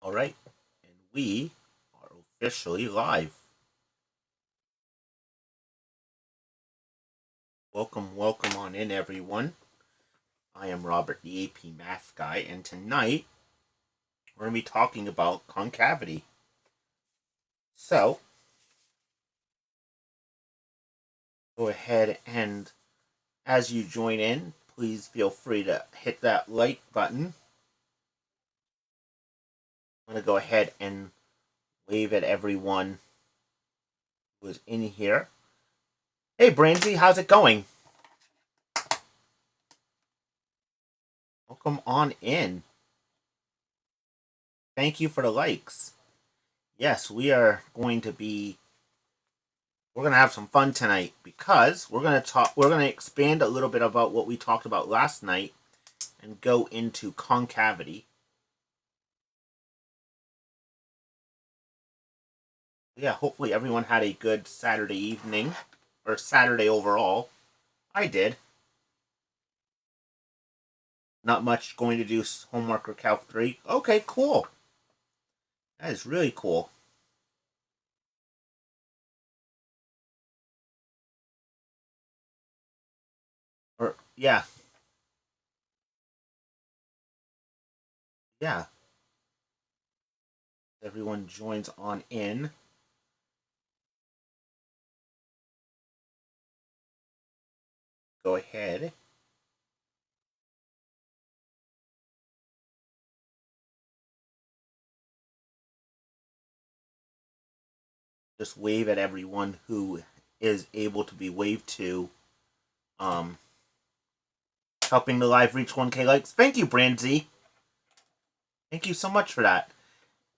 All right, and we are officially live. Welcome on in, everyone. I am Robert, the AP Math Guy, and tonight we're going to be talking about concavity. So, go ahead and as you join in, please feel free to hit that like button. I'm going to go ahead and wave at everyone who is in here. Hey, Brandy, how's it going? Welcome on in. Thank you for the likes. Yes, we're going to have some fun tonight because we're going to expand a little bit about what we talked about last night and go into concavity. Yeah, hopefully everyone had a good Saturday evening or Saturday overall. I did. Not much, going to do homework or Calc 3. Okay, cool. That is really cool. Or yeah. Yeah. Everyone joins on in. Go ahead. Just wave at everyone who is able to be waved to. Helping the live reach 1K likes. Thank you, Brandsy. Thank you so much for that.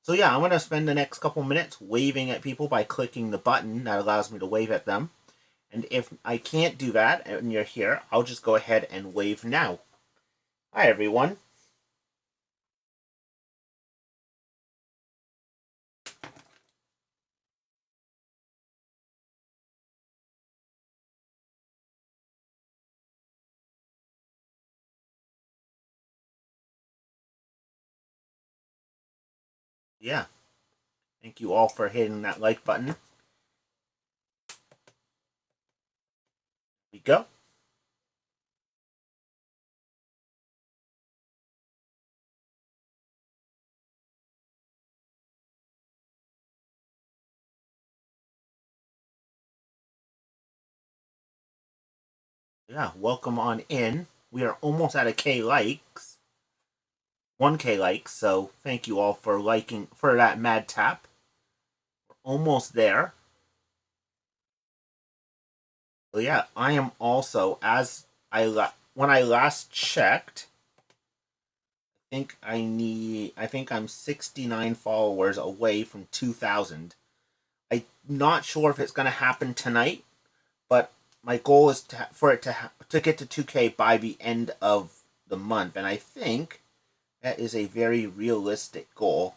So yeah, I'm going to spend the next couple minutes waving at people by clicking the button that allows me to wave at them. And if I can't do that and you're here, I'll just go ahead and wave now. Hi, everyone. Yeah. Thank you all for hitting that like button. Here we go. Yeah, welcome on in. We are almost at a K likes. 1K likes, so thank you all for liking for that mad tap. We're almost there. So yeah, I am also when I last checked, I think I'm 69 followers away from 2,000. I'm not sure if it's going to happen tonight, but my goal is for it to get to 2K by the end of the month, and I think that is a very realistic goal.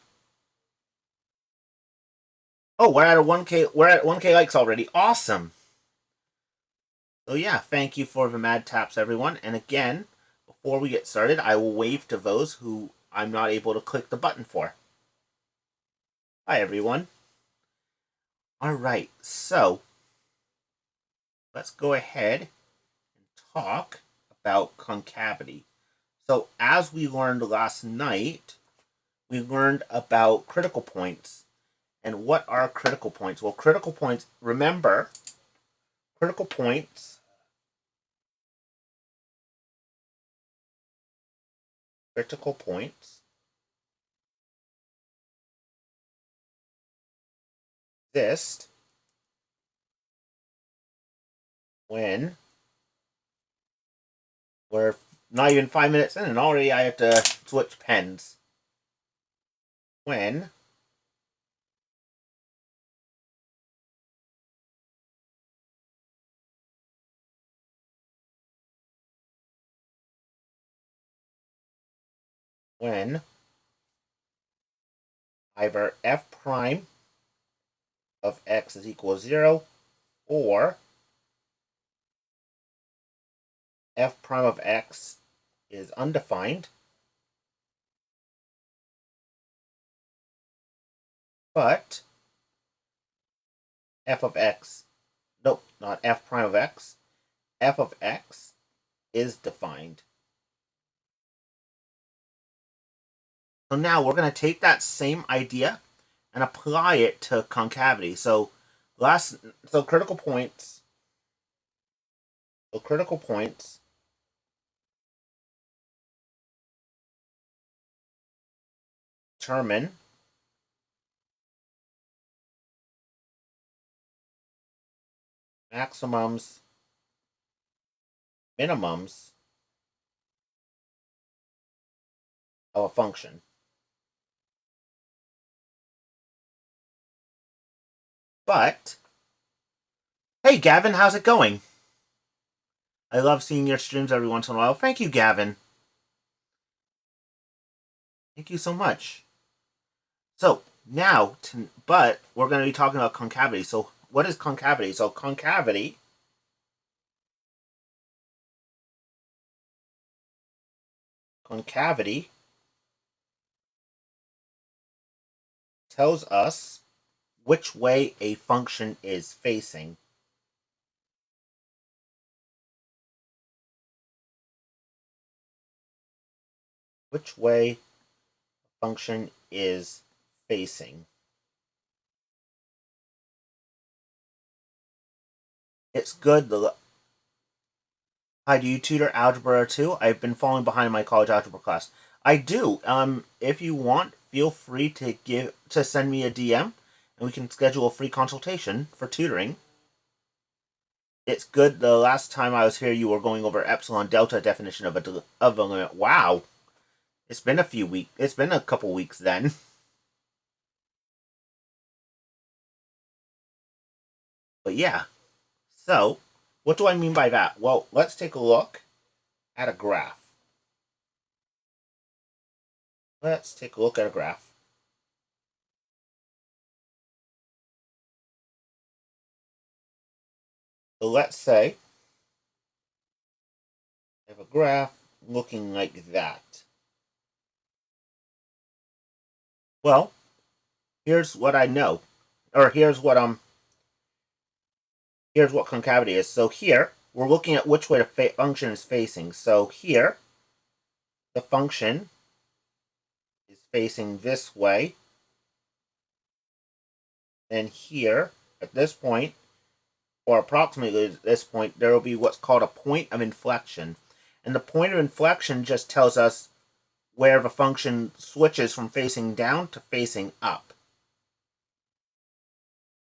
Oh, we're at 1K. We're at 1K likes already. Awesome. So yeah, thank you for the mad taps, everyone. And again, before we get started, I will wave to those who I'm not able to click the button for. Hi, everyone. All right, so let's go ahead and talk about concavity. So as we learned last night, we learned about critical points. And what are critical points? Well, critical points, remember, critical points exist when we're not even 5 minutes in and already I have to switch pens. When when either f prime of x is equal to 0 or f prime of x is undefined, But f of x, nope, not f prime of x, f of x is defined. So now we're going to take that same idea and apply it to concavity. So critical points. So critical points determine maximums, minimums of a function. But, hey Gavin, how's it going? I love seeing your streams every once in a while. Thank you, Gavin. Thank you so much. So, now, but we're going to be talking about concavity. So, what is concavity? So, concavity tells us which way a function is facing. Which way a function is facing. It's good. Hi, do you tutor algebra too? I've been falling behind in my college algebra class. I do. If you want, feel free to send me a DM, and we can schedule a free consultation for tutoring. It's good. The last time I was here, you were going over epsilon delta definition of a limit. Wow, it's been a few weeks. It's been a couple weeks then. But yeah. So, what do I mean by that? Well, let's take a look at a graph. Let's take a look at a graph. So let's say I have a graph looking like that. Well, here's what I know, or here's what concavity is. So here we're looking at which way the function is facing. So here the function is facing this way, and here at this point, or approximately at this point, there will be what's called a point of inflection. And the point of inflection just tells us where the function switches from facing down to facing up.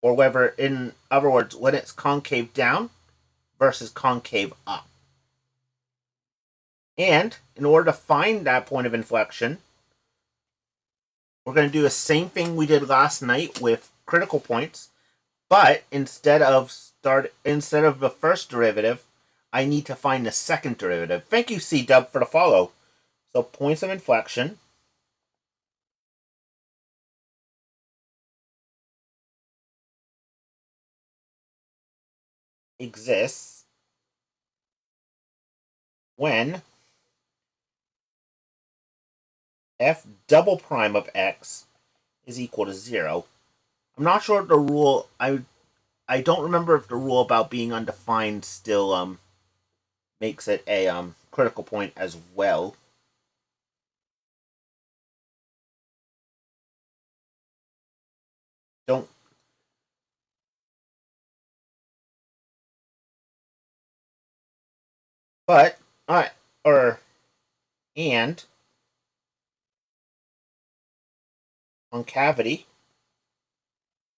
Or whether, in other words, when it's concave down versus concave up. And in order to find that point of inflection, we're going to do the same thing we did last night with critical points, but instead of the first derivative, I need to find the second derivative. Thank you, C-Dub, for the follow. So points of inflection exists when f double prime of x is equal to 0. I'm not sure if the rule, I don't remember if the rule about being undefined still makes it a critical point as well. Don't. But, and concavity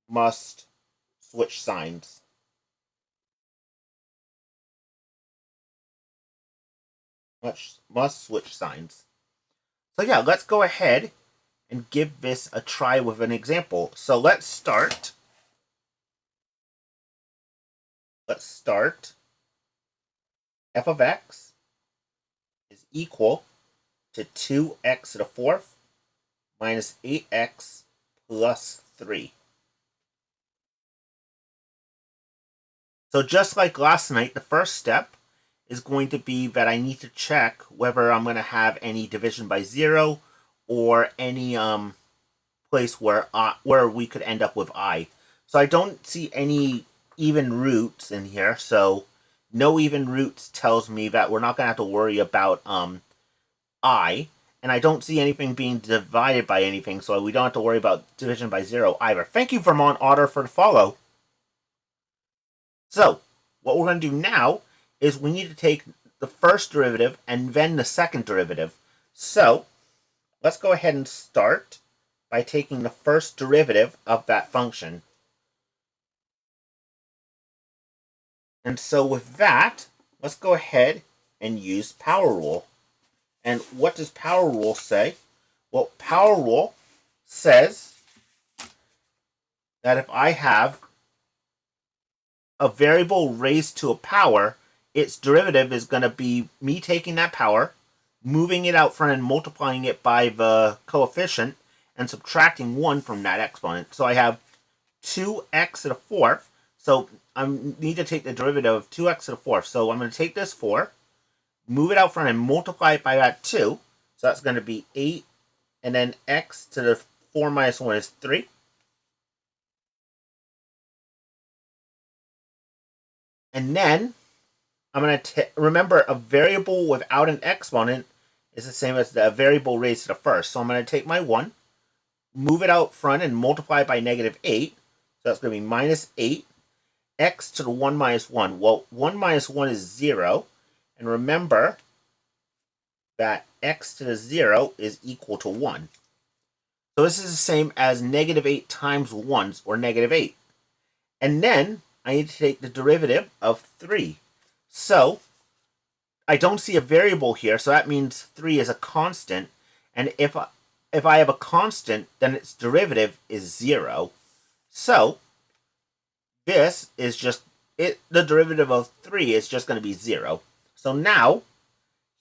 must switch signs. Must switch signs. So yeah, let's go ahead and give this a try with an example. So let's start. F of x is equal to 2x to the fourth minus 8x plus 3. So just like last night, the first step is going to be that I need to check whether I'm going to have any division by 0 or any place where we could end up with I. So I don't see any even roots in here. So no even roots tells me that we're not going to have to worry about I. And I don't see anything being divided by anything, so we don't have to worry about division by 0 either. Thank you, Vermont Otter, for the follow. So, what we're going to do now is we need to take the first derivative and then the second derivative. So, let's go ahead and start by taking the first derivative of that function. And so with that, let's go ahead and use power rule. And what does power rule say? Well, power rule says that if I have a variable raised to a power, its derivative is going to be me taking that power, moving it out front and multiplying it by the coefficient, and subtracting 1 from that exponent. So I have 2x to the fourth. So I need to take the derivative of 2x to the fourth. So I'm going to take this 4, move it out front and multiply it by that 2. So that's going to be 8, and then x to the 4 minus 1 is 3. And then I'm going to remember a variable without an exponent is the same as the variable raised to the first. So I'm going to take my 1, move it out front and multiply it by negative 8. So that's going to be minus 8. X to the 1 minus 1. Well, 1 minus 1 is 0. And remember that x to the 0 is equal to 1. So this is the same as negative 8 times 1, or negative 8. And then I need to take the derivative of 3. So I don't see a variable here, so that means 3 is a constant. And if I have a constant, then its derivative is 0. So this is just the derivative of 3 is just going to be 0. So now,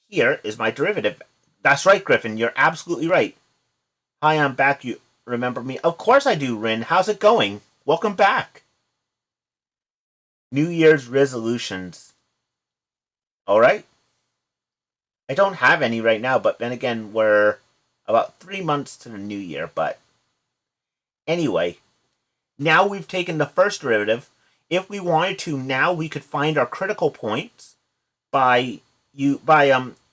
here is my derivative. That's right, Griffin. You're absolutely right. Hi, I'm back. You remember me? Of course I do, Rin. How's it going? Welcome back. New Year's resolutions. All right. I don't have any right now, but then again, we're about 3 months to the new year. But anyway, now we've taken the first derivative. If we wanted to, now we could find our critical points by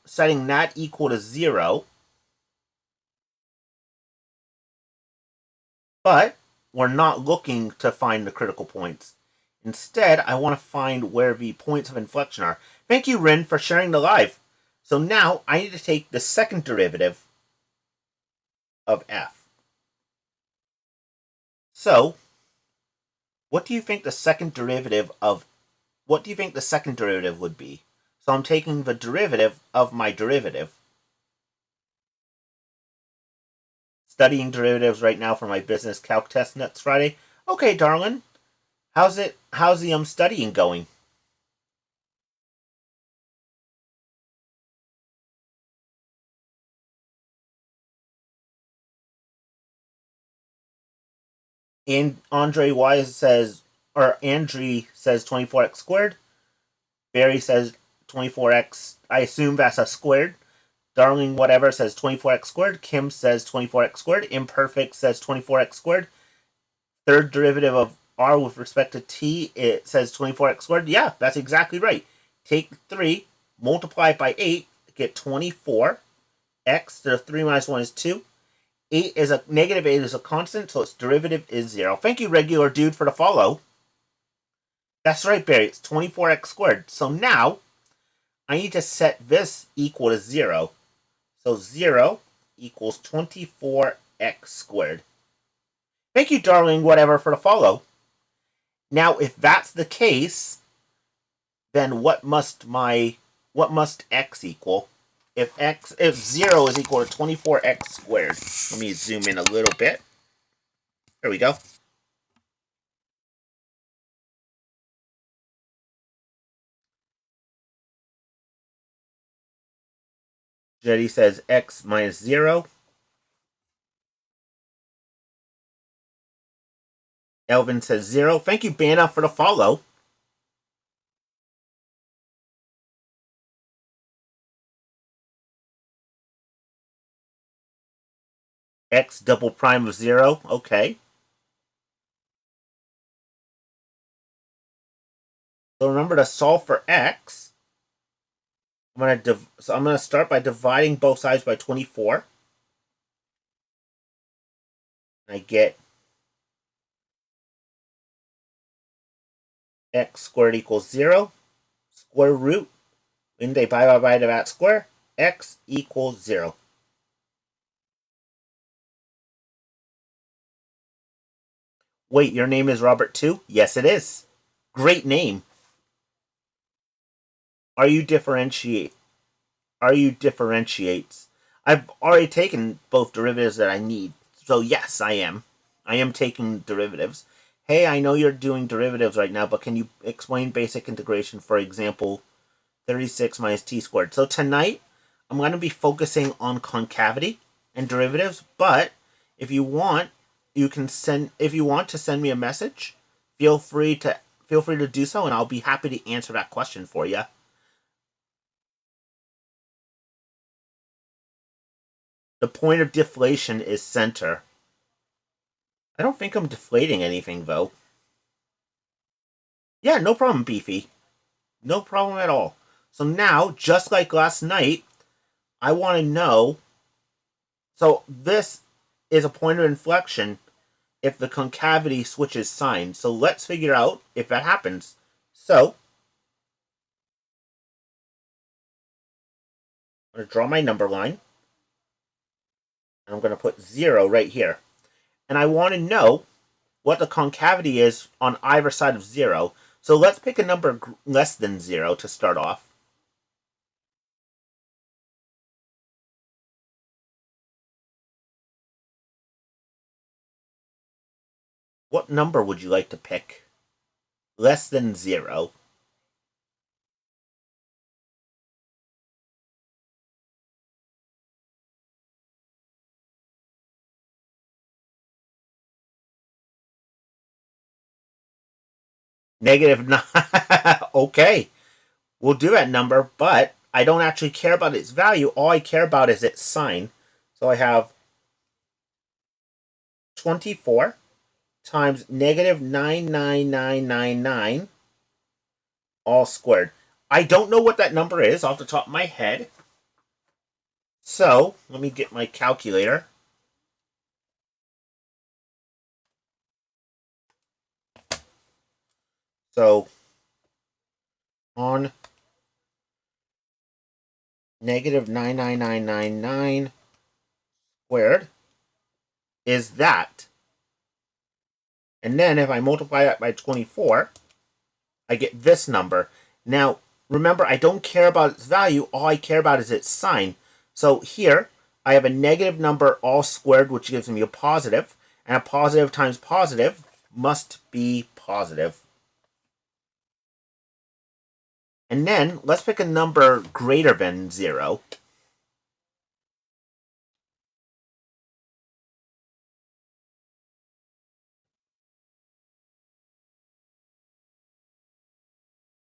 setting that equal to 0. But we're not looking to find the critical points. Instead, I want to find where the points of inflection are. Thank you, Rin, for sharing the live. So now I need to take the second derivative of f. So, what do you think the second derivative would be? So I'm taking the derivative of my derivative. Studying derivatives right now for my business calc test next Friday. Okay, darling. How's the studying going? And Andre Wise says, or Andre says 24x squared. Barry says 24x. I assume that's a squared. Darling whatever says 24x squared. Kim says 24x squared. Imperfect says 24x squared. Third derivative of r with respect to t, it says 24x squared. Yeah, that's exactly right. Take 3, multiply it by 8, get 24. X to the 3 minus 1 is 2. Negative 8 is a constant, so its derivative is 0. Thank you, regular dude, for the follow. That's right, Barry. It's 24x squared. So now, I need to set this equal to 0. So 0 equals 24x squared. Thank you, darling, whatever, for the follow. Now, if that's the case, then what must x equal? If 0 is equal to 24x squared. Let me zoom in a little bit. There we go. Jetty says x minus 0. Elvin says 0. Thank you, Banna, for the follow. X x double prime of 0. Okay. So remember to solve for x. I'm going to start by dividing both sides by 24. And I get x squared equals 0. Square root. When they by that square, x equals 0. Wait, your name is Robert too? Yes, it is. Great name. Are you differentiates? I've already taken both derivatives that I need. So yes, I am. I am taking derivatives. Hey, I know you're doing derivatives right now, but can you explain basic integration, for example, 36 minus t squared? So tonight, I'm going to be focusing on concavity and derivatives, but if you want, if you want to send me a message, feel free to do so, and I'll be happy to answer that question for you. The point of deflation is center. I don't think I'm deflating anything, though. Yeah, no problem, Beefy. No problem at all. So now, just like last night, I want to know... So this is a point of inflection if the concavity switches sign. So let's figure out if that happens. So, I'm going to draw my number line. And I'm going to put 0 right here. And I want to know what the concavity is on either side of 0. So let's pick a number less than 0 to start off. What number would you like to pick? Less than 0. Negative 9. Okay. We'll do that number, but I don't actually care about its value. All I care about is its sign. So I have 24 times negative 99999 all squared. I don't know what that number is off the top of my head. So, let me get my calculator. So, on negative 99999 squared is that. And then if I multiply that by 24, I get this number. Now, remember, I don't care about its value. All I care about is its sign. So here, I have a negative number all squared, which gives me a positive. And a positive times positive must be positive. And then, let's pick a number greater than 0.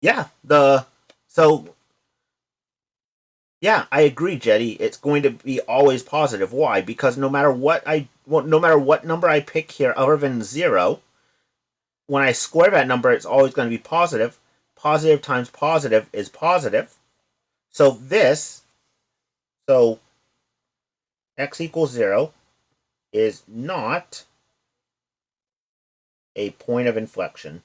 Yeah, yeah, I agree, Jetty. It's going to be always positive. Why? Because no matter what number I pick here other than 0, when I square that number, it's always going to be positive. Positive times positive is positive. So x equals 0 is not a point of inflection.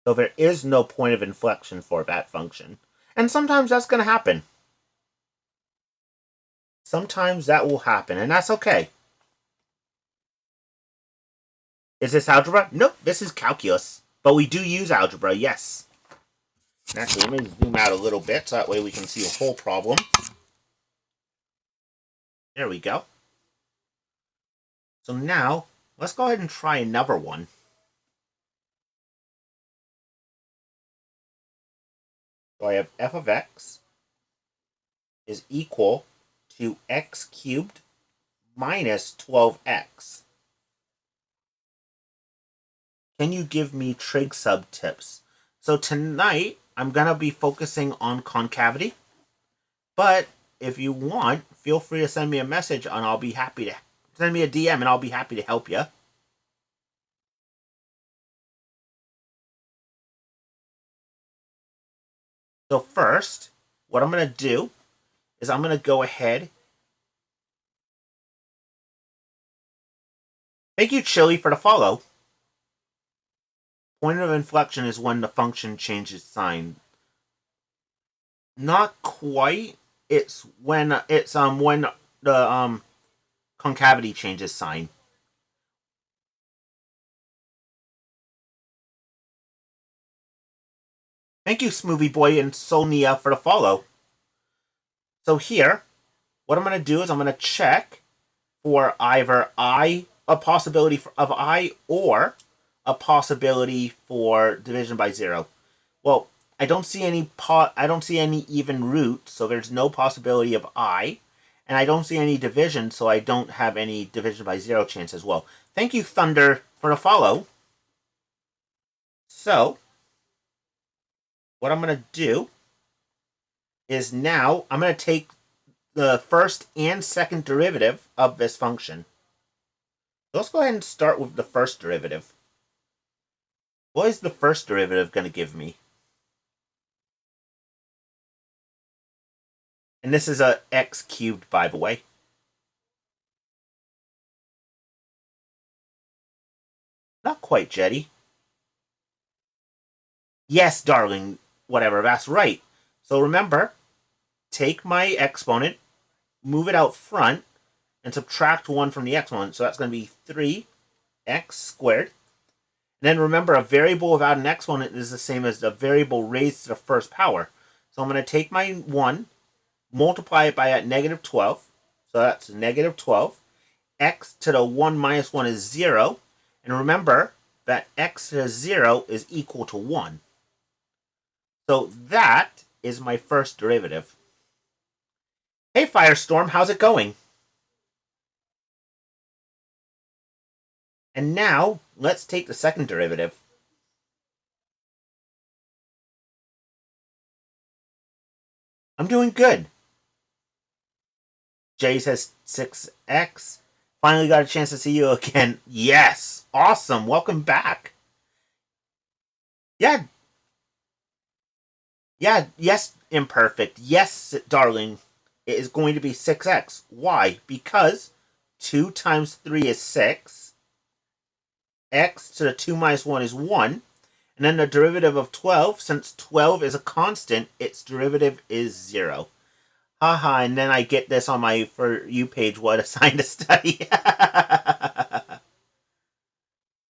So there is no point of inflection for that function. And sometimes that's going to happen. Sometimes that will happen, and that's okay. Is this algebra? Nope, this is calculus. But we do use algebra, yes. Actually, let me zoom out a little bit so that way we can see the whole problem. There we go. So now, let's go ahead and try another one. So I have f of x is equal to x cubed minus 12x. Can you give me trig sub tips? So tonight, I'm going to be focusing on concavity. But if you want, feel free to send me a message and I'll be happy to send me a DM and I'll be happy to help you. So first, what I'm going to do is I'm going to go ahead. Thank you, Chili, for the follow. Point of inflection is when the function changes sign. Not quite. It's when the concavity changes sign. Thank you, Smoothie Boy and Sonia, for the follow. So here, what I'm going to do is I'm going to check for either a possibility of I or a possibility for division by 0. Well, I don't see any even root, so there's no possibility of I, and I don't see any division, so I don't have any division by 0 chance as well. Thank you, Thunder, for the follow. So, what I'm going to do is now I'm going to take the first and second derivative of this function. So let's go ahead and start with the first derivative. What is the first derivative going to give me? And this is a x cubed, by the way. Not quite, Jetty. Yes, darling. Whatever, that's right. So remember, take my exponent, move it out front, and subtract 1 from the exponent. So that's going to be 3x squared. And then remember, a variable without an exponent is the same as a variable raised to the first power. So I'm going to take my 1, multiply it by that negative 12. So that's negative 12. X to the 1 minus 1 is 0. And remember that x to the 0 is equal to 1. So that is my first derivative. Hey, Firestorm, how's it going? And now, let's take the second derivative. I'm doing good. Jay says 6x. Finally got a chance to see you again. Yes! Awesome! Welcome back. Yeah. Yes, imperfect. Yes, darling. It is going to be 6x. Why? Because 2 times 3 is 6. X to the 2 minus 1 is 1. And then the derivative of 12, since 12 is a constant, its derivative is 0. Haha, and then I get this on my For You page, what a sign to study.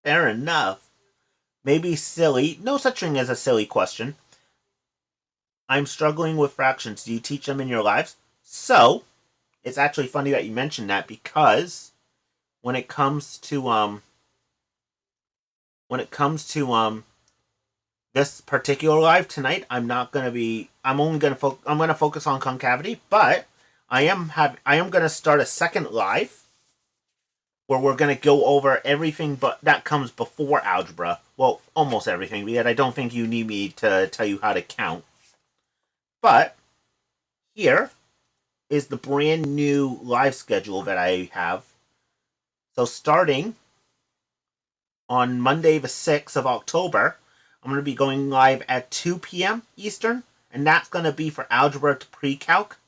Fair enough. Maybe silly. No such thing as a silly question. I'm struggling with fractions. Do you teach them in your lives? So, it's actually funny that you mentioned that because when it comes to this particular live tonight, I'm going to focus on concavity, but I am going to start a second live where we're going to go over everything but that comes before algebra. Well, almost everything, because I don't think you need me to tell you how to count. But here is the brand new live schedule that I have. So starting on Monday the 6th of October, I'm going to be going live at 2 p.m. Eastern, and that's going to be for algebra to pre-calc.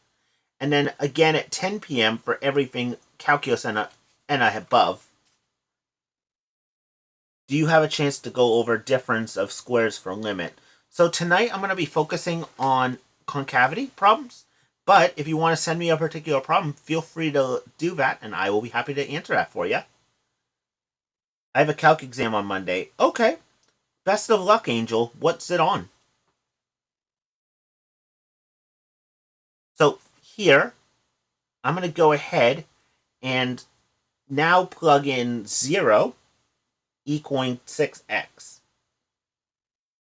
And then again at 10 p.m. for everything calculus and above. Do you have a chance to go over difference of squares for limit? So tonight I'm going to be focusing on concavity problems. But if you want to send me a particular problem, feel free to do that, and I will be happy to answer that for you. I have a calc exam on Monday. Okay. Best of luck, Angel. What's it on? So here, I'm going to go ahead and now plug in 0 equaling 6x.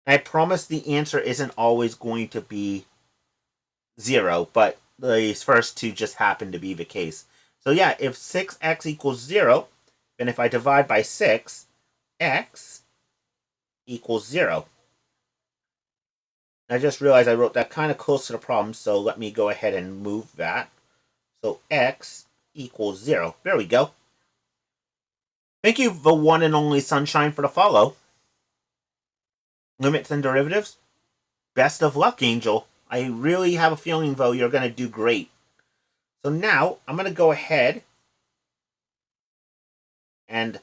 I promise the answer isn't always going to be 0, but these first two just happen to be the case. So yeah, if 6x equals 0, then if I divide by 6, x equals 0. I just realized I wrote that kind of close to the problem, so let me go ahead and move that. So x equals 0. There we go. Thank you, the one and only Sunshine, for the follow. Limits and derivatives? Best of luck, Angel. I really have a feeling, though, you're going to do great. So now, I'm going to go ahead and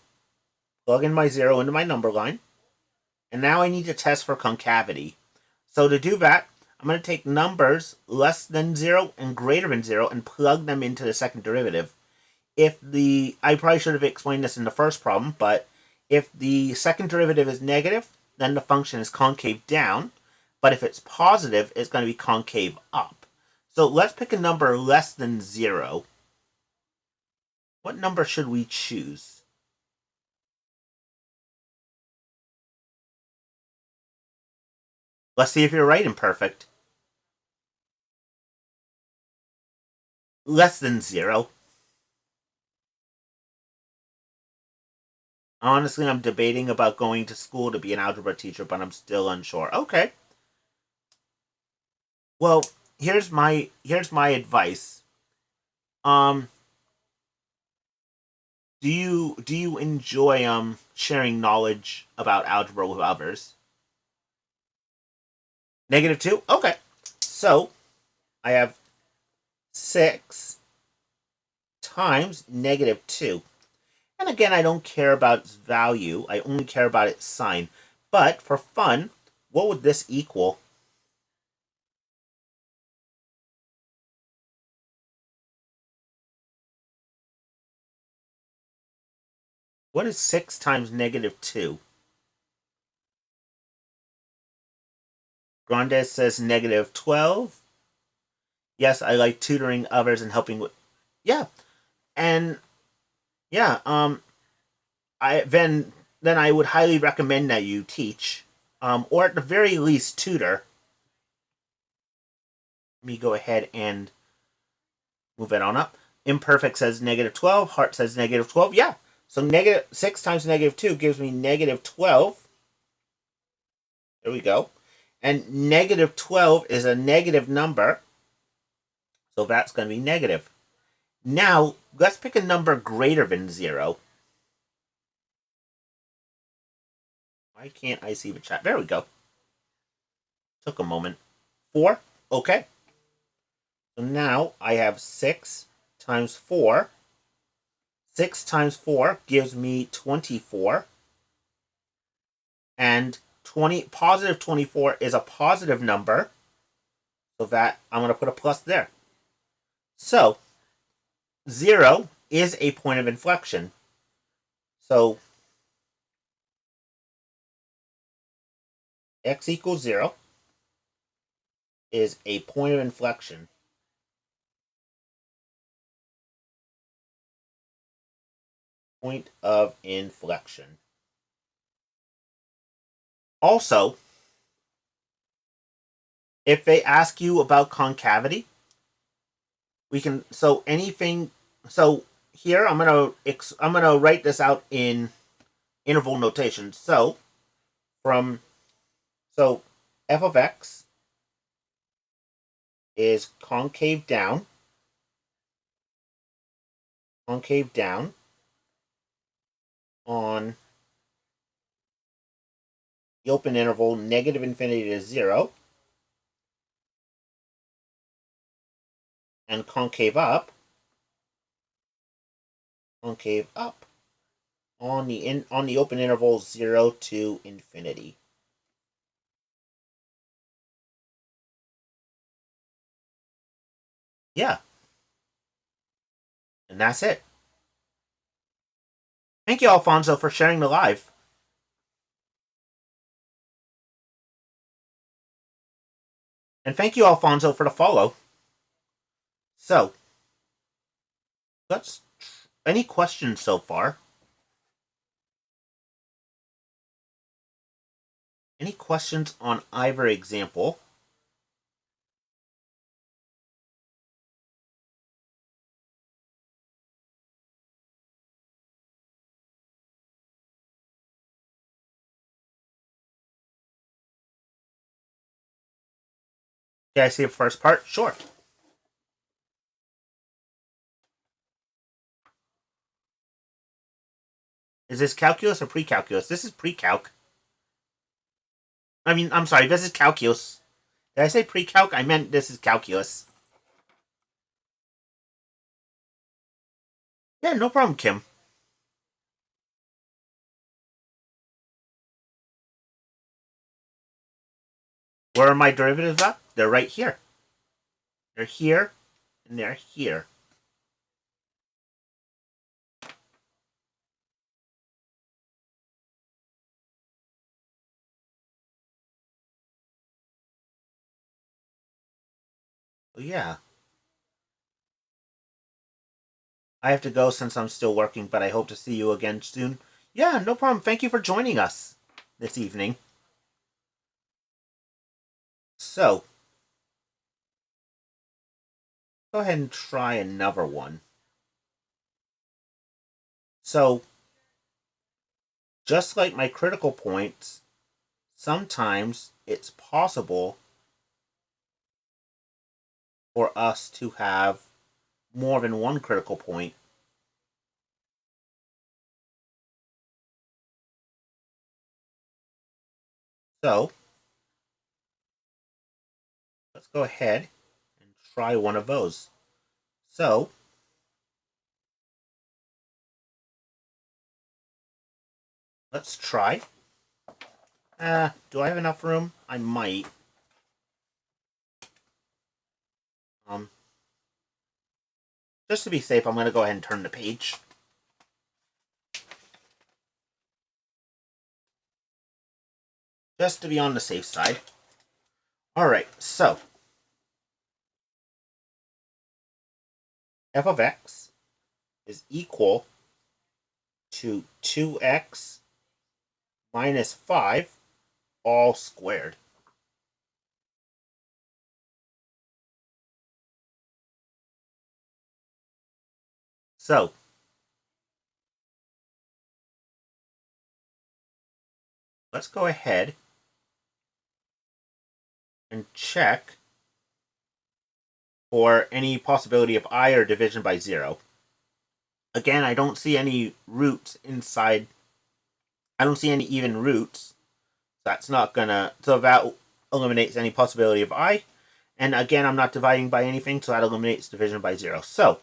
plug in my 0 into my number line. And now I need to test for concavity. So to do that, I'm going to take numbers less than 0 and greater than 0 and plug them into the second derivative. I probably should have explained this in the first problem, but if the second derivative is negative, then the function is concave down. But if it's positive, it's going to be concave up. So let's pick a number less than 0. What number should we choose? Let's see if you're right, Imperfect. Less than 0. Honestly, I'm debating about going to school to be an algebra teacher, but I'm still unsure. Okay. Well, here's my advice. Do you enjoy sharing knowledge about algebra with others? -2? Okay. So I have 6 times -2. And again, I don't care about its value. I only care about its sign. But for fun, what would this equal? What is 6 times -2? Grandes says -12. Yes, I like tutoring others and helping with. Yeah, and yeah, I then I would highly recommend that you teach, or at the very least tutor. Let me go ahead and move it on up. Imperfect says -12. Heart says -12. Yeah, so -6 times -2 gives me -12. There we go. And -12 is a negative number, so that's going to be negative. Now, let's pick a number greater than 0. Why can't I see the chat? There we go. Took a moment. 4? Okay. So now I have 6 times 4. 6 times 4 gives me 24. And positive 24 is a positive number. So that I'm going to put a plus there. So 0 is a point of inflection. So x equals 0 is a point of inflection. Point of inflection. Also, if they ask you about concavity, we can so here I'm gonna write this out in interval notation. So f of x is concave down on the open interval -infinity to 0, and concave up on the open interval 0 to infinity. Yeah. And that's it. Thank you, Alfonso, for sharing the live. And thank you, Alfonso, for the follow. So, any questions so far? Any questions on either example? Can I see the first part? Sure. Is this calculus or pre-calculus? This is pre-calc. I mean, I'm sorry, this is calculus. Did I say pre-calc? I meant this is calculus. Yeah, no problem, Kim. Where are my derivatives at? They're right here. They're here, and they're here. Well, yeah. I have to go since I'm still working, but I hope to see you again soon. Yeah, no problem. Thank you for joining us this evening. So, go ahead and try another one. So, just like my critical points, sometimes it's possible for us to have more than one critical point. So, let's go ahead and try one of those. So, let's try. Do I have enough room? I might. Just to be safe, I'm going to go ahead and turn the page. Just to be on the safe side. Alright, so f of x is equal to 2x minus 5 all squared. So, let's go ahead and check for any possibility of I or division by 0. Again, I don't see any roots inside. I don't see any even roots. That's not gonna. So that eliminates any possibility of I. And again, I'm not dividing by anything, so that eliminates division by 0. So,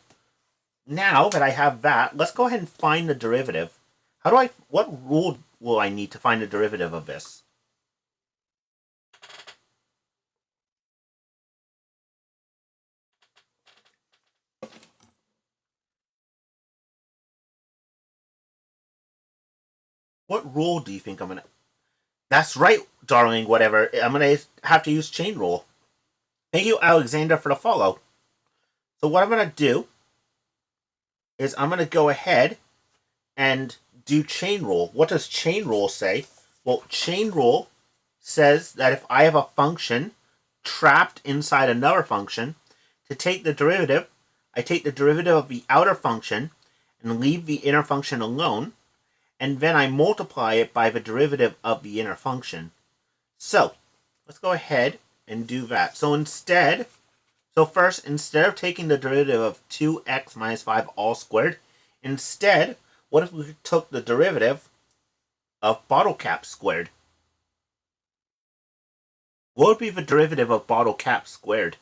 now that I have that, let's go ahead and find the derivative. What rule will I need to find the derivative of this? What rule do you think I'm gonna... That's right, darling, whatever. I'm gonna have to use chain rule. Thank you, Alexander, for the follow. So what I'm gonna do is I'm gonna go ahead and do chain rule. What does chain rule say? Well, chain rule says that if I have a function trapped inside another function, to take the derivative, I take the derivative of the outer function and leave the inner function alone, and then I multiply it by the derivative of the inner function. So, let's go ahead and do that. So first, instead of taking the derivative of 2x minus 5 all squared, instead, what if we took the derivative of bottle cap squared? What would be the derivative of bottle cap squared?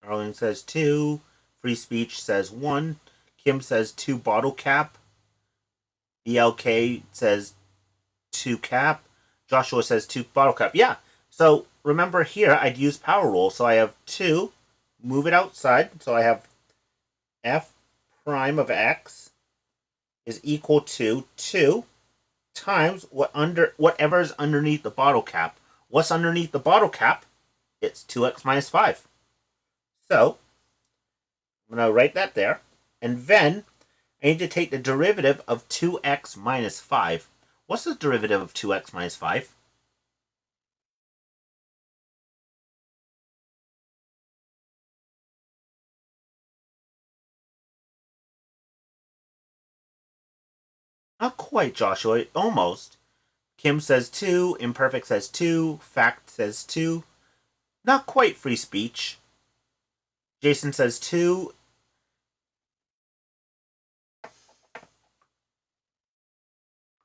Arlene says 2. Free Speech says 1. Kim says 2 bottle cap. BLK says 2 cap. Joshua says 2 bottle cap. Yeah. So remember here, I'd use power rule. So I have 2. Move it outside. So I have f prime of x is equal to 2 times whatever is underneath the bottle cap. What's underneath the bottle cap? It's 2x minus 5. So, I'm going to write that there. And then, I need to take the derivative of 2x minus 5. What's the derivative of 2x minus 5? Not quite, Joshua. Almost. Kim says 2. Imperfect says 2. Fact says 2. Not quite free speech. Jason says 2.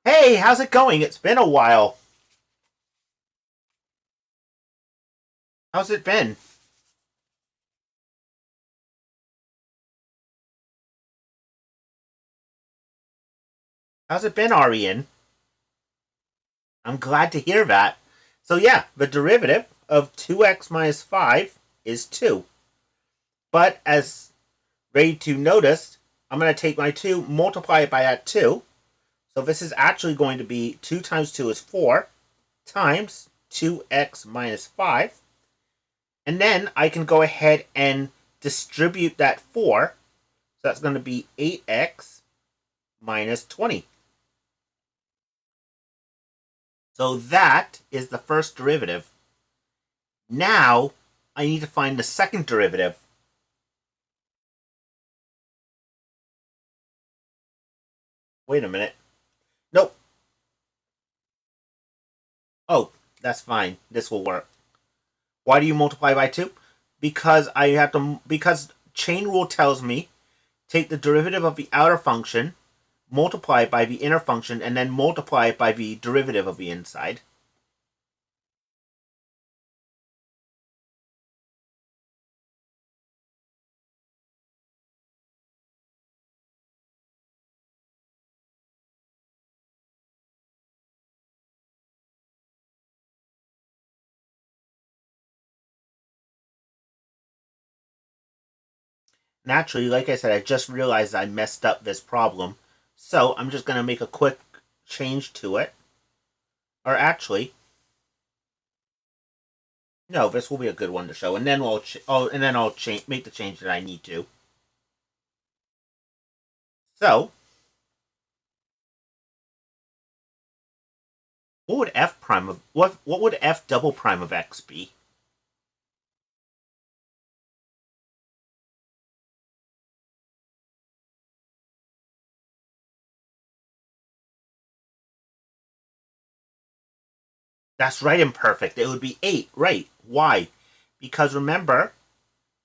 Hey, how's it going? It's been a while. How's it been? How's it been, Arian? I'm glad to hear that. So yeah, the derivative of 2x minus 5 is 2. But as ready to notice, I'm going to take my 2, multiply it by that 2. So this is actually going to be 2 times 2 is 4 times 2x minus 5. And then I can go ahead and distribute that 4. So that's going to be 8x minus 20. So that is the first derivative. Now I need to find the second derivative. Wait a minute. Nope. Oh, that's fine. This will work. Why do you multiply by 2? Because chain rule tells me take the derivative of the outer function, multiply it by the inner function, and then multiply it by the derivative of the inside. Naturally, like I said, I just realized I messed up this problem. So I'm just going to make a quick change to it. Or actually, no, this will be a good one to show, and then I'll make the change that I need to. So, what would f prime of what would f double prime of x be? That's right, imperfect. It would be 8, right? Why? Because remember,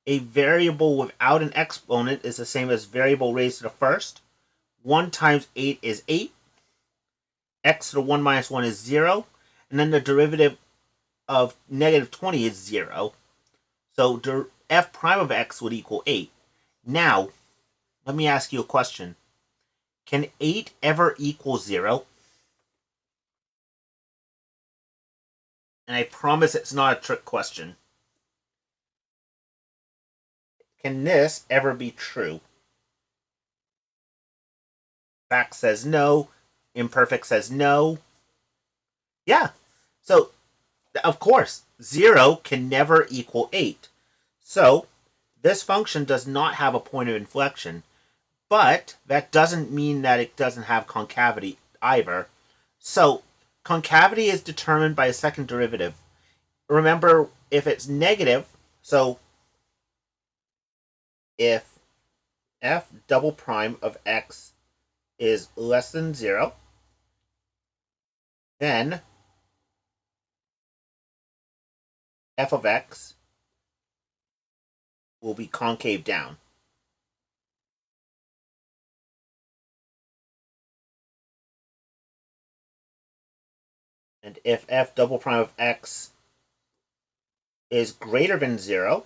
a variable without an exponent is the same as variable raised to the first. 1 times 8 is 8. X to the 1 minus 1 is 0. And then the derivative of negative 20 is 0. So f prime of x would equal 8. Now, let me ask you a question. Can 8 ever equal 0? And I promise it's not a trick question. Can this ever be true? Fact says no. Imperfect says no. Yeah. So, of course, 0 can never equal 8. So, this function does not have a point of inflection. But that doesn't mean that it doesn't have concavity either. So, concavity is determined by a second derivative. Remember, if it's negative, so if f double prime of x is less than 0, then f of x will be concave down. And if f double prime of x is greater than 0,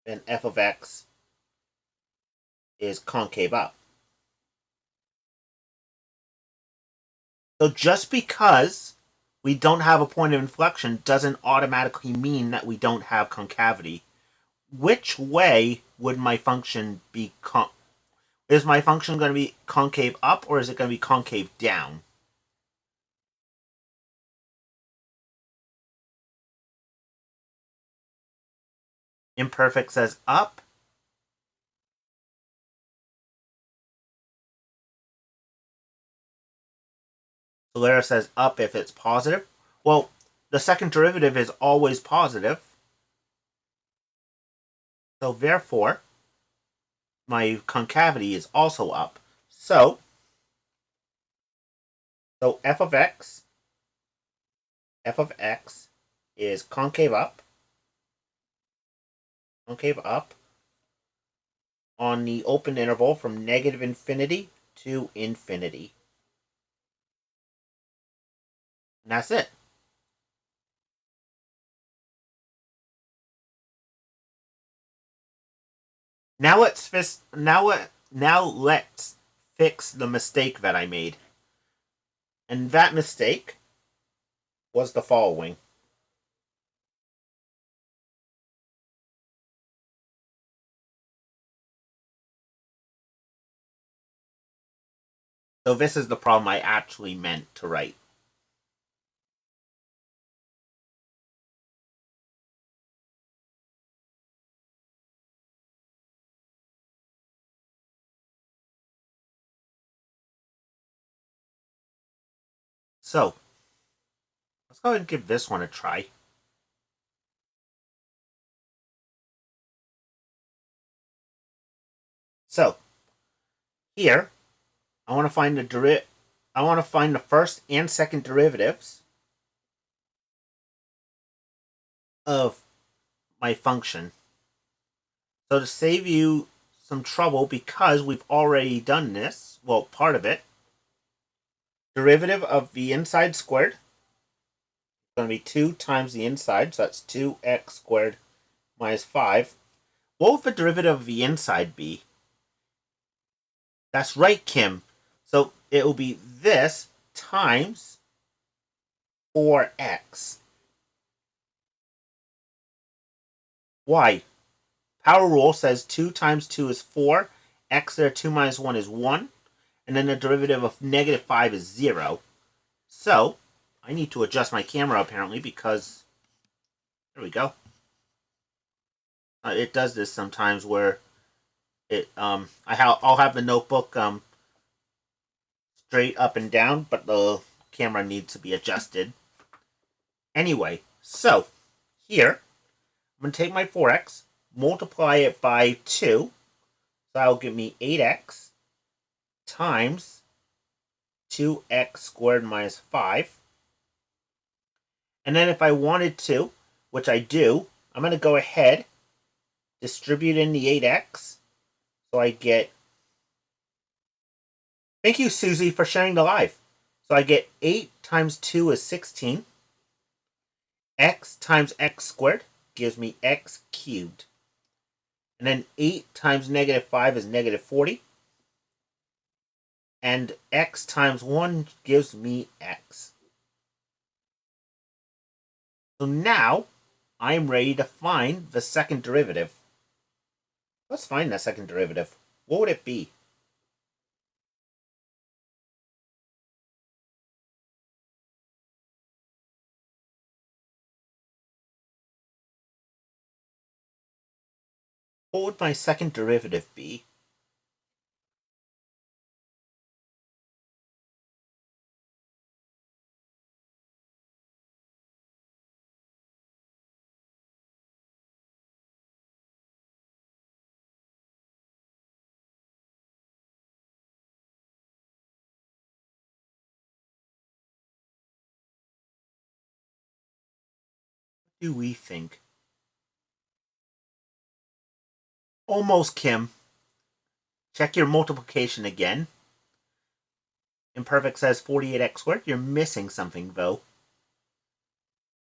then f of x is concave up. So just because we don't have a point of inflection doesn't automatically mean that we don't have concavity. Which way would my function be? Is my function going to be concave up, or is it going to be concave down? Imperfect says up. Solera says up if it's positive. Well, the second derivative is always positive. So therefore, my concavity is also up. So f of x is concave up on the open interval from negative infinity to infinity. And that's it. Now let's fix the mistake that I made. And that mistake was the following. So this is the problem I actually meant to write. So, let's go ahead and give this one a try. So, here, I want to find the first and second derivatives of my function. So to save you some trouble, because we've already done this, well, part of it, derivative of the inside squared is going to be 2 times the inside, so that's 2x squared minus 5. What would the derivative of the inside be? That's right, Kim. So it will be this times 4x. Why? Power rule says 2 times 2 is 4. X there, 2 minus 1 is 1. And then the derivative of negative 5 is 0. So, I need to adjust my camera apparently because, there we go. It does this sometimes where I'll have the notebook straight up and down, but the camera needs to be adjusted. Anyway, so here I'm going to take my 4x, multiply it by 2, so that'll give me 8x times 2x squared minus 5. And then if I wanted to, which I do, I'm going to go ahead, distribute in the 8x, so I get... Thank you, Susie, for sharing the live. So I get 8 times 2 is 16. X times x squared gives me x cubed. And then 8 times negative 5 is negative 40. And x times 1 gives me x. So now, I'm ready to find the second derivative. Let's find that second derivative. What would it be? What would my second derivative be? What do we think? Almost, Kim. Check your multiplication again. Imperfect says 48x squared. You're missing something, though.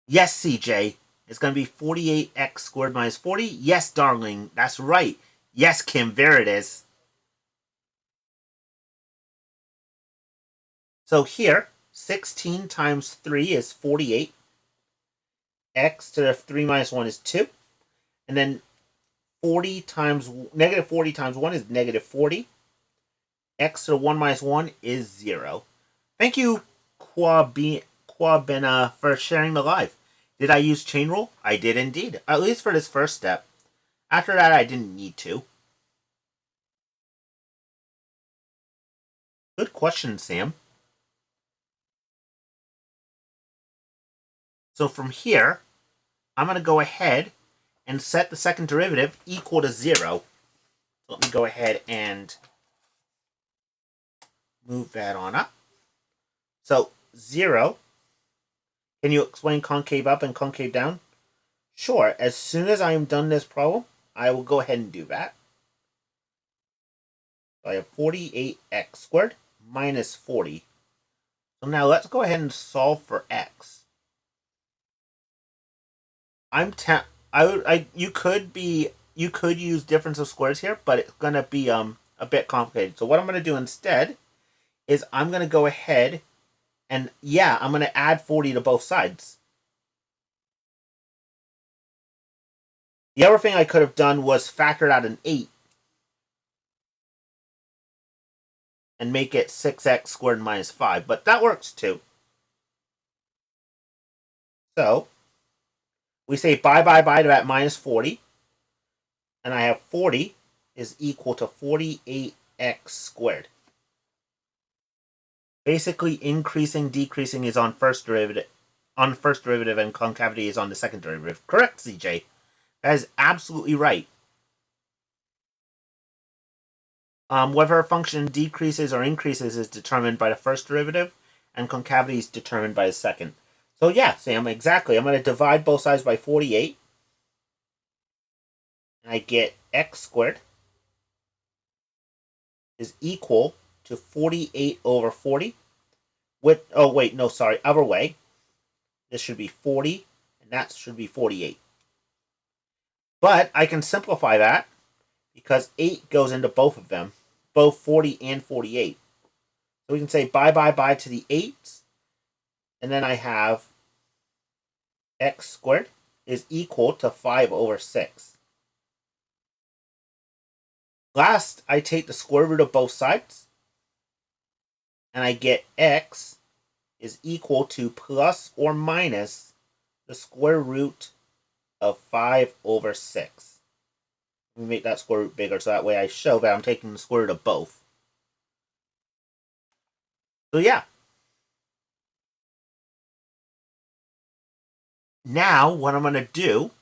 Yes, CJ. It's going to be 48x squared minus 40. Yes, darling. That's right. Yes, Kim. There it is. So here, 16 times 3 is 48. X to the 3 minus 1 is 2. And then negative 40 times 1 is negative 40. X to the 1 minus 1 is 0. Thank you, Quabena, for sharing the live. Did I use chain rule? I did indeed. At least for this first step. After that, I didn't need to. Good question, Sam. So from here, I'm going to go ahead and set the second derivative equal to 0. So Let me go ahead and move that on up. So 0. Can you explain concave up and concave down? Sure. As soon as I am done this problem, I will go ahead and do that. So I have 48x squared minus 40. So now let's go ahead and solve for x. You could use difference of squares here, but it's gonna be a bit complicated. So what I'm gonna do instead is I'm gonna go ahead and I'm gonna add 40 to both sides. The other thing I could have done was factored out an 8 and make it 6x squared minus 5, but that works too. So we say bye to that minus 40, and I have 40 is equal to 48x squared. Basically, increasing, decreasing is on first derivative, and concavity is on the second derivative. Correct, CJ. That is absolutely right. Whether a function decreases or increases is determined by the first derivative, and concavity is determined by the second. So yeah, Sam, exactly. I'm going to divide both sides by 48, and I get x squared is equal to 48 over 40. Other way. This should be 40, and that should be 48. But I can simplify that because 8 goes into both of them, both 40 and 48. So we can say bye to the 8s, and then I have x squared is equal to 5 over 6. Last, I take the square root of both sides, and I get x is equal to plus or minus the square root of 5 over 6. Let me make that square root bigger so that way I show that I'm taking the square root of both. So yeah. Now what I'm going to do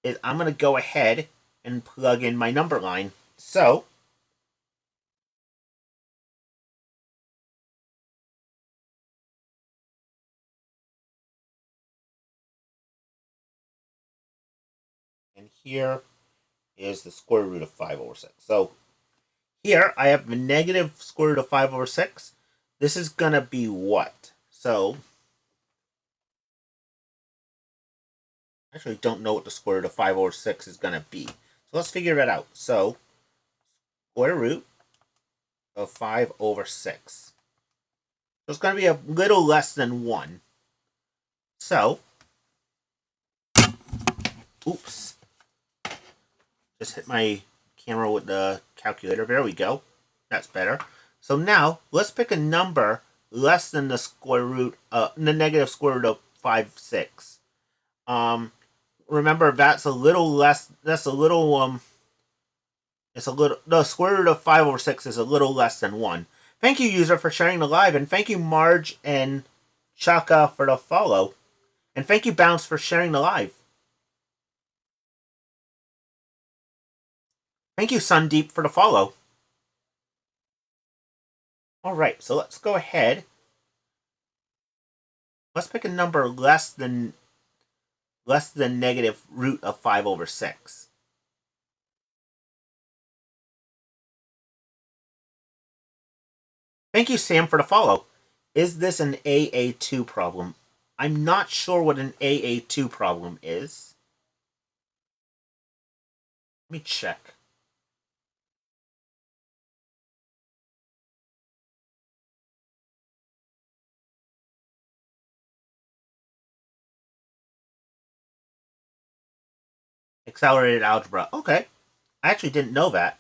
is I'm going to go ahead and plug in my number line. So and here is the square root of 5 over 6. So here I have the negative square root of 5 over 6. This is going to be what? So I actually don't know what the square root of 5 over 6 is going to be. So let's figure that out. So square root of 5 over 6. So it's going to be a little less than 1. So, oops. Just hit my camera with the calculator. There we go. That's better. So now, let's pick a number less than the square root, the negative square root of 5, 6. Remember, that's a little less, the square root of 5 over 6 is a little less than 1. Thank you, user, for sharing the live, and thank you, Marge and Chaka, for the follow. And thank you, Bounce, for sharing the live. Thank you, Sundeep, for the follow. Alright, so let's go ahead. Let's pick a number less than negative root of 5 over 6. Thank you, Sam, for the follow. Is this an AA2 problem? I'm not sure what an AA2 problem is. Let me check. Accelerated algebra. Okay. I actually didn't know that.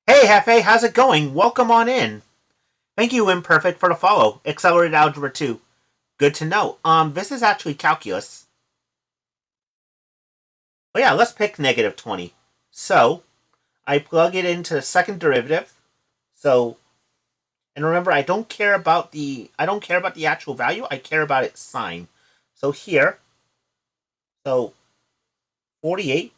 Hey, Hefe, how's it going? Welcome on in. Thank you, Imperfect, for the follow. Accelerated algebra 2. Good to know. This is actually calculus. Oh yeah, let's pick negative 20. So, I plug it into the second derivative. So, and remember, I don't care about the actual value. I care about its sign. So here, 48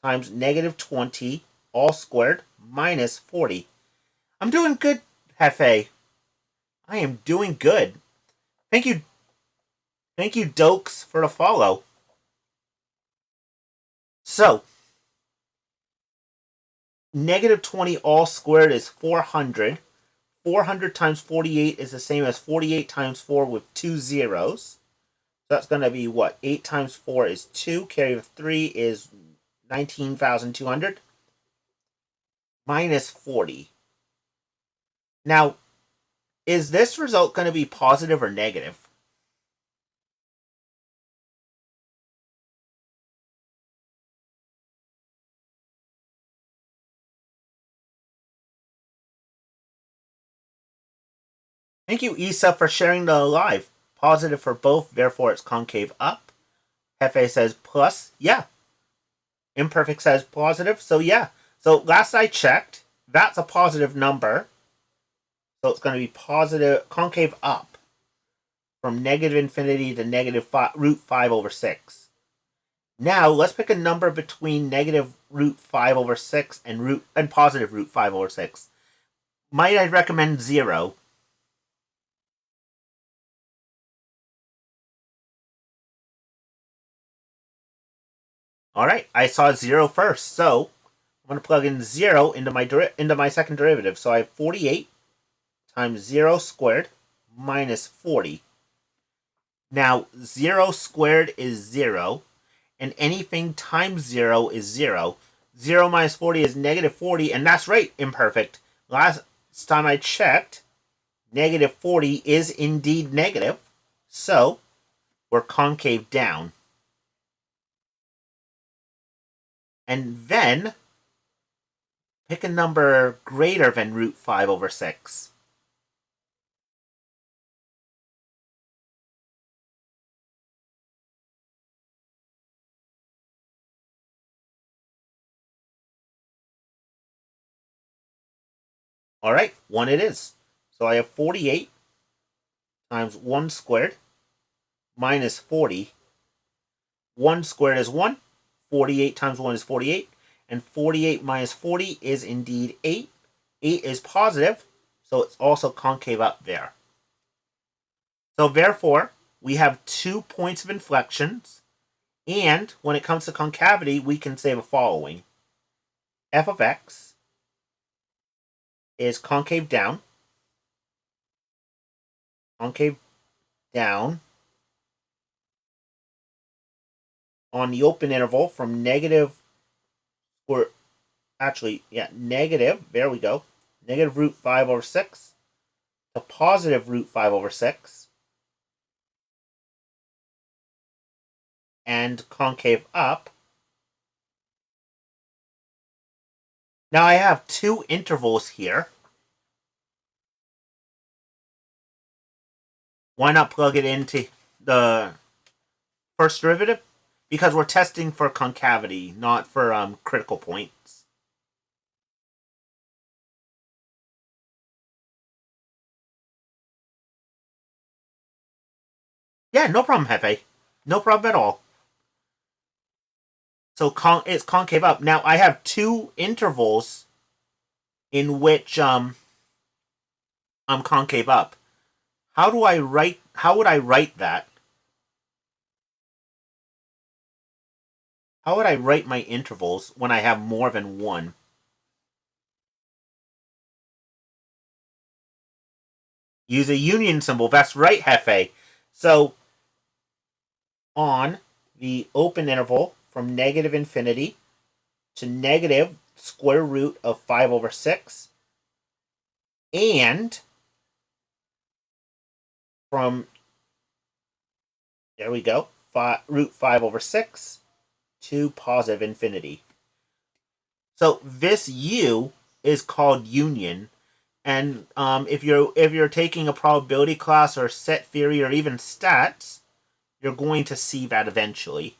times negative 20 all squared minus 40. I'm doing good, Hefe. I am doing good. Thank you, Dokes, for the follow. So, negative 20 all squared is 400. 400 times 48 is the same as 48 times 4 with 2 zeros. So that's going to be what? 8 times 4 is 2. Carry of 3 is 19,200. Minus 40. Now, is this result going to be positive or negative? Thank you, Isa, for sharing the live. Positive for both, therefore it's concave up. Hefe says plus. Yeah. Imperfect says positive. So yeah. So last I checked, that's a positive number. So it's going to be positive, concave up from negative infinity to negative root 5 over 6. Now let's pick a number between negative root 5 over 6 and positive root 5 over 6. Might I recommend 0? Alright, I saw 0 first, so I'm going to plug in 0 into my second derivative. So I have 48 times 0 squared minus 40. Now, 0 squared is 0, and anything times 0 is 0. 0 minus 40 is negative 40, and that's right, imperfect. Last time I checked, negative 40 is indeed negative, so we're concave down. And then pick a number greater than root 5 over 6. Alright, 1 it is. So I have 48 times 1 squared minus 40. 1 squared is 1. 48 times 1 is 48. And 48 minus 40 is indeed 8. 8 is positive, so it's also concave up there. So therefore, we have 2 points of inflections. And when it comes to concavity, we can say the following. F of x is concave down. Concave down on the open interval from negative, or actually, yeah, negative, there we go, negative root 5 over 6 to positive root 5 over 6 and concave up. Now I have 2 intervals here. Why not plug it into the first derivative? Because we're testing for concavity, not for critical points. Yeah, no problem, Hefe. No problem at all. So it's concave up. Now I have 2 intervals in which I'm concave up. How would I write that? How would I write my intervals when I have more than 1? Use a union symbol. That's right, Hefe. So on the open interval from negative infinity to negative square root of 5 over 6, and from, there we go, root 5 over 6 to positive infinity. So this U is called union, and if you're taking a probability class or set theory or even stats, you're going to see that eventually.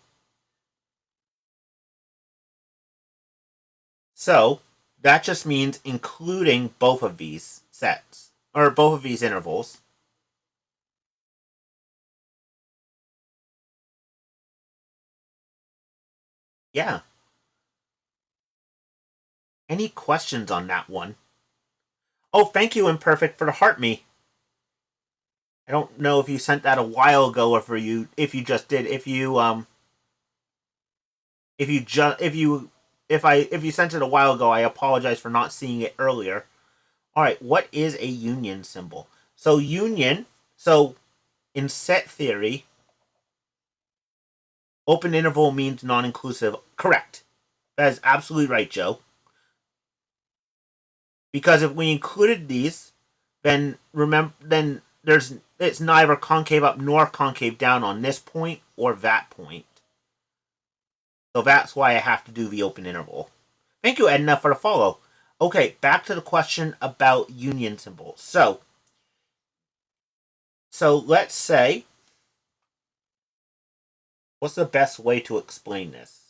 So that just means including both of these sets, or both of these intervals. Yeah. Any questions on that one? Oh, thank you, Imperfect, for the heart me. I don't know if you sent that a while ago or if you just did. If you sent it a while ago, I apologize for not seeing it earlier. All right, what is a union symbol? So in set theory, open interval means non-inclusive. Correct. That is absolutely right, Joe. Because if we included these, then it's neither concave up nor concave down on this point or that point. So that's why I have to do the open interval. Thank you, Edna, for the follow. Okay, back to the question about union symbols. So let's say, what's the best way to explain this?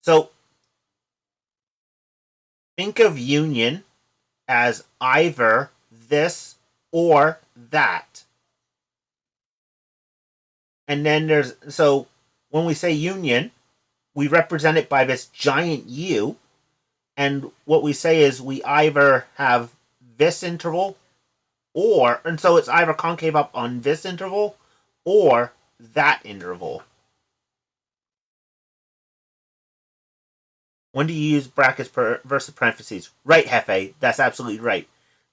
So think of union as either this or that. And then so when we say union, we represent it by this giant U. And what we say is we either have this interval and so it's either concave up on this interval or that interval. When do you use brackets versus parentheses? Right, Hefe, that's absolutely right.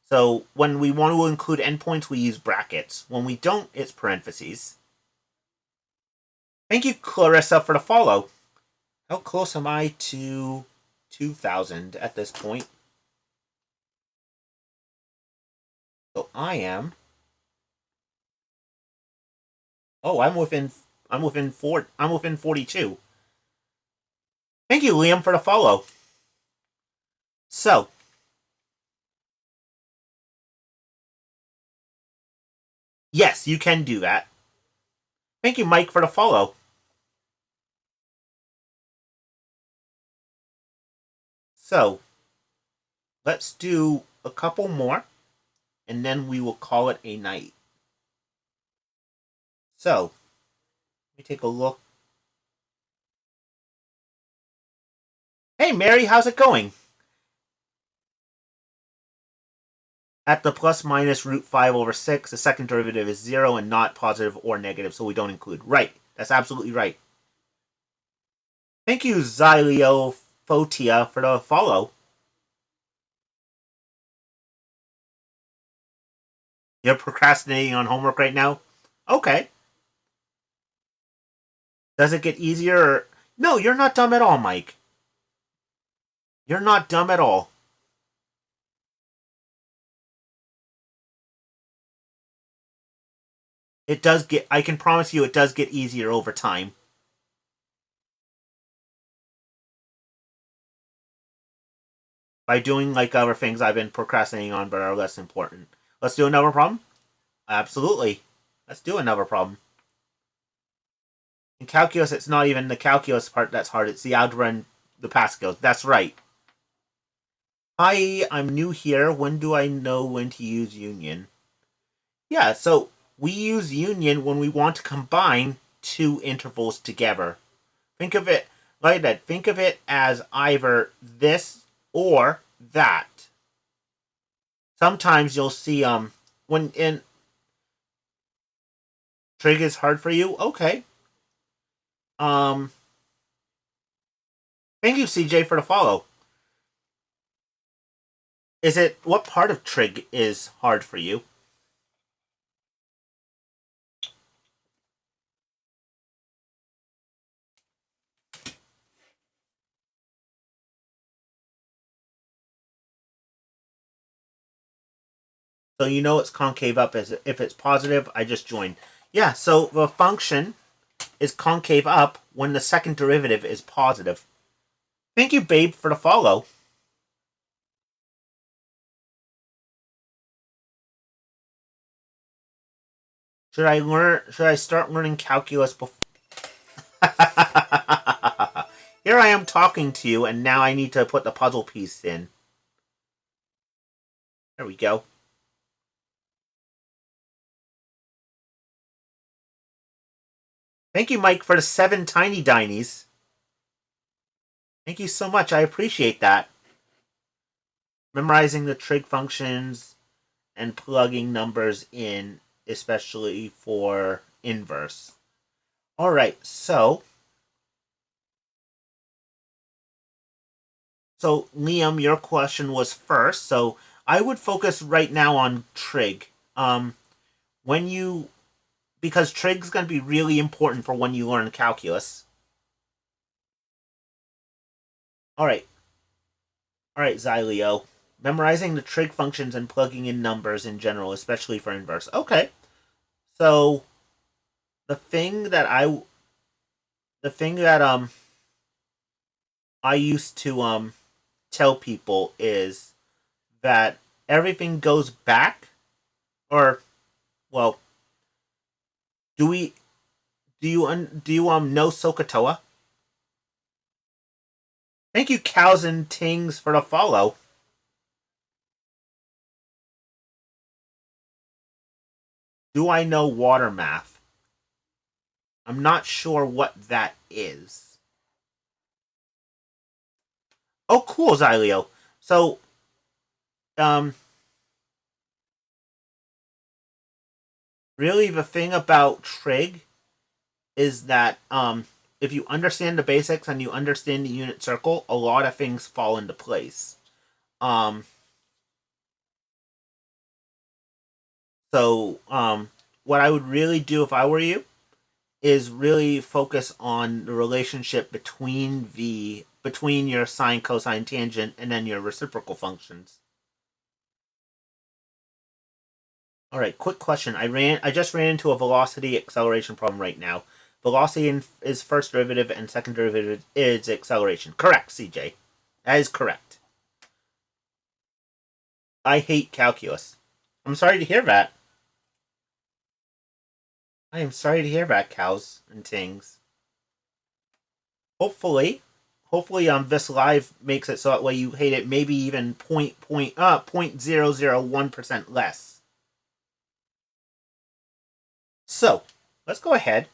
So when we want to include endpoints, we use brackets. When we don't, it's parentheses. Thank you, Clarissa, for the follow. How close am I to 2,000 at this point? So I am. Oh, I'm within 42. Thank you, Liam, for the follow. So, yes, you can do that. Thank you, Mike, for the follow. So, let's do a couple more, and then we will call it a night. So, let me take a look. Hey, Mary, how's it going? At the plus minus root 5 over 6, the second derivative is 0 and not positive or negative, so we don't include. Right. That's absolutely right. Thank you, Xyliofotia, for the follow. You're procrastinating on homework right now? Okay. Does it get easier? No, you're not dumb at all, Mike. You're not dumb at all. I can promise you it does get easier over time. By doing like other things I've been procrastinating on but are less important. Let's do another problem? Absolutely. Let's do another problem. In calculus, it's not even the calculus part that's hard, it's the algebra and the Pascals. That's right. Hi, I'm new here. When do I know when to use union? Yeah, so we use union when we want to combine two intervals together. Think of it like that. Think of it as either this or that. Sometimes you'll see when in trig is hard for you. Okay. Um Thank you, CJ, for the follow. Is it what part of trig is hard for you? So you know it's concave up as if it's positive. I just joined. Yeah, so the function is concave up when the second derivative is positive. Thank you, babe, for the follow. Should I start learning calculus before? Here I am talking to you, and now I need to put the puzzle piece in. There we go. Thank you, Mike, for the 7 tiny dinies. Thank you so much. I appreciate that. Memorizing the trig functions and plugging numbers in, especially for inverse. All right, so Liam, your question was first. So I would focus right now on trig. When you because trig's going to be really important for when you learn calculus. All right, Xylio. Memorizing the trig functions and plugging in numbers in general, especially for inverse. Okay, so the thing that I used to tell people is that everything goes back, or well, do we do you know Sokotoa? Thank you, cows and tings, for the follow. Do I know water math? I'm not sure what that is. Oh, cool, Xylio. So, um, really, the thing about trig is that if you understand the basics and you understand the unit circle, a lot of things fall into place. Um, what I would really do if I were you is really focus on the relationship between your sine, cosine, tangent, and then your reciprocal functions. All right, quick question. I just ran into a velocity acceleration problem right now. Velocity is first derivative and second derivative is acceleration. Correct, CJ. That is correct. I hate calculus. I'm sorry to hear that. I am sorry to hear that, cows and things. Hopefully, this live makes it so that way you hate it maybe even 0.001% less. So, let's go ahead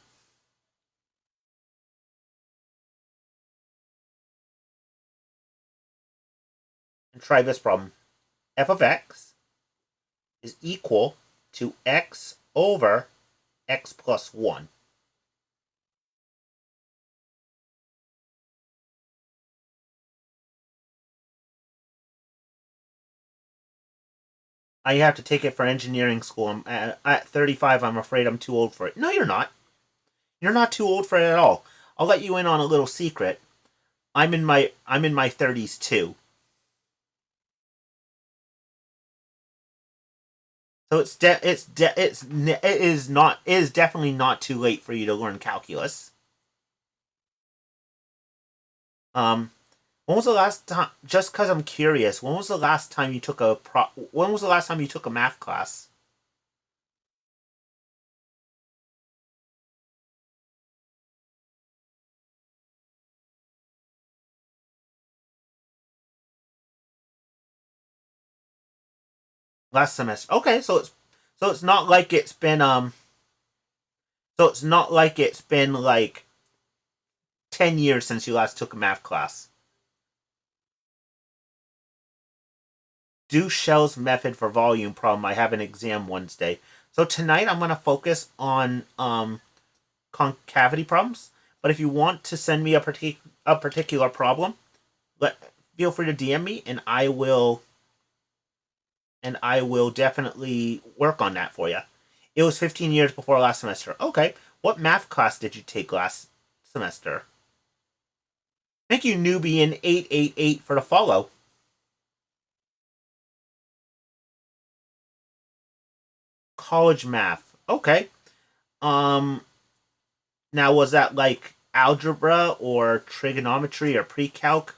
and try this problem. F of x is equal to x over x plus 1. I have to take it for engineering school. I'm at 35. I'm afraid I'm too old for it. No, you're not. You're not too old for it at all. I'll let you in on a little secret. I'm in my 30s too. So it is definitely not too late for you to learn calculus. Um, when was the last time? Just because I'm curious, when was the last time you took When was the last time you took a math class? Last semester. Okay, so it's not like it's been so it's not like it's been like 10 years since you last took a math class. Do Shell's method for volume problem. I have an exam Wednesday. So tonight I'm gonna focus on concavity problems. But if you want to send me a particular problem, let feel free to DM me and I will definitely work on that for you. It was 15 years before last semester. Okay. What math class did you take last semester? Thank you, newbie in 888 for the follow. College math. Okay. Um Now was that like algebra or trigonometry or pre-calc?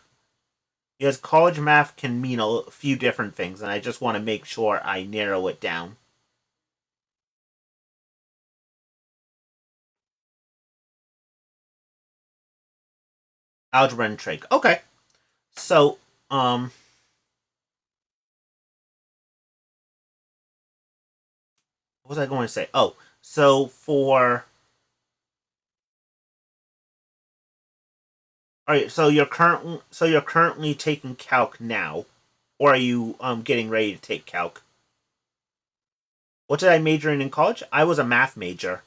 Because college math can mean a few different things, and I just want to make sure I narrow it down. Algebra and trig. Okay. So, what was I going to say? Oh, so All right, so you're currently taking calc now, or are you getting ready to take calc? What did I major in college? I was a math major.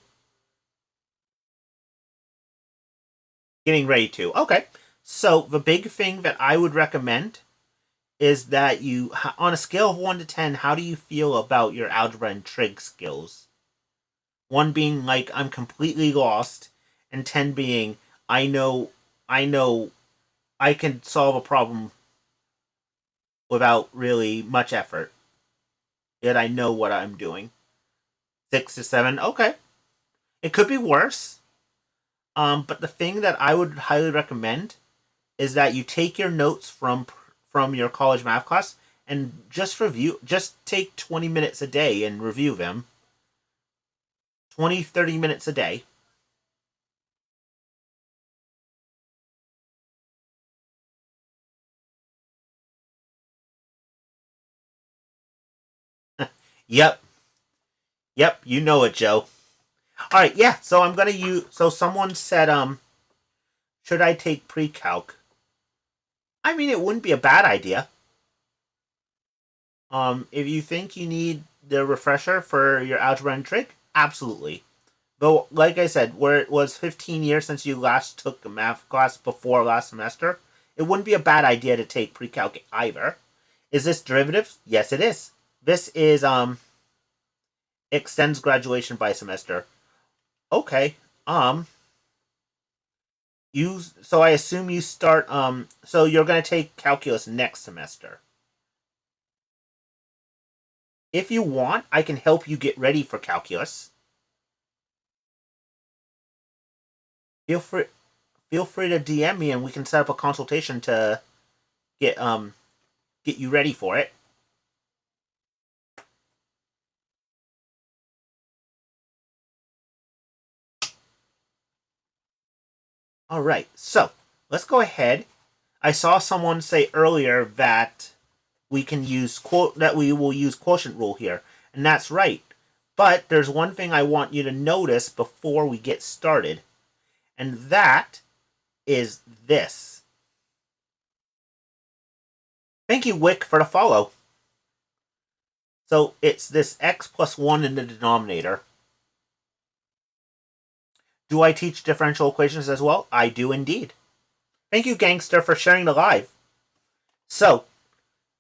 Getting ready to. Okay. So the big thing that I would recommend is that you, on a scale of 1 to 10, how do you feel about your algebra and trig skills? 1 being like, I'm completely lost, and 10 being, I know, I can solve a problem without really much effort. Yet I know what I'm doing. 6 to 7, okay. It could be worse. But the thing that I would highly recommend is that you take your notes from your college math class and just take 20 minutes a day and review them. 20-30 minutes a day. Yep. Yep, you know it, Joe. All right, yeah. So I'm going to use so someone said should I take pre-calc? I mean, it wouldn't be a bad idea. If you think you need the refresher for your algebra and trig, absolutely. Though, like I said, where it was 15 years since you last took a math class before last semester, it wouldn't be a bad idea to take pre-calc either. Is this derivatives? Yes, it is. This is extends graduation by semester. Okay. You so I assume you start so you're going to take calculus next semester. If you want, I can help you get ready for calculus. Feel free feel free to DM me and we can set up a consultation to get get you ready for it. All right. So, let's go ahead. I saw someone say earlier that we will use quotient rule here, and that's right. But there's one thing I want you to notice before we get started, and that is this. Thank you, Wick, for the follow. So it's this x plus 1 in the denominator. Do I teach differential equations as well? I do indeed. Thank you, Gangster, for sharing the live. So,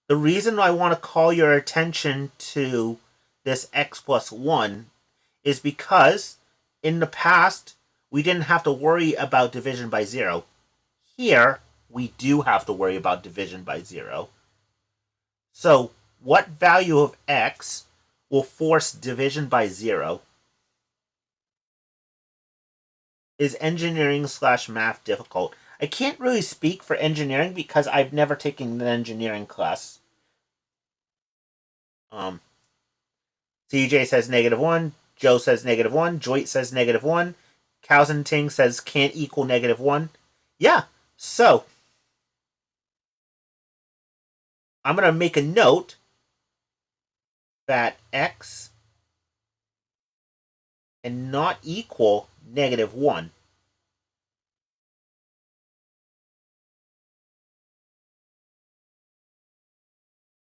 the reason I want to call your attention to this x plus 1 is because in the past, we didn't have to worry about division by 0. Here, we do have to worry about division by 0. So, what value of x will force division by 0? Is engineering / math difficult? I can't really speak for engineering because I've never taken an engineering class. CJ says -1. Joe says -1. Joyt says -1. Cows Ting says can't equal -1. Yeah, so I'm going to make a note that x and not equal -1.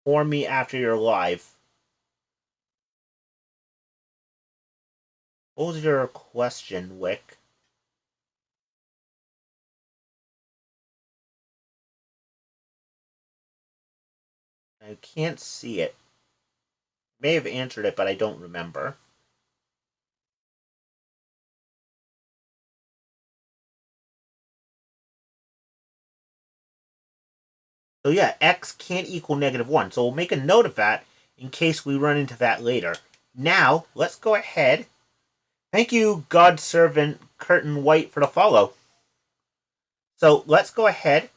For me after your live. What was your question, Wick? I can't see it. May have answered it, but I don't remember. So yeah, x can't equal -1. So we'll make a note of that in case we run into that later. Now, let's go ahead. Thank you, God Servant Curtin White, for the follow. So let's go ahead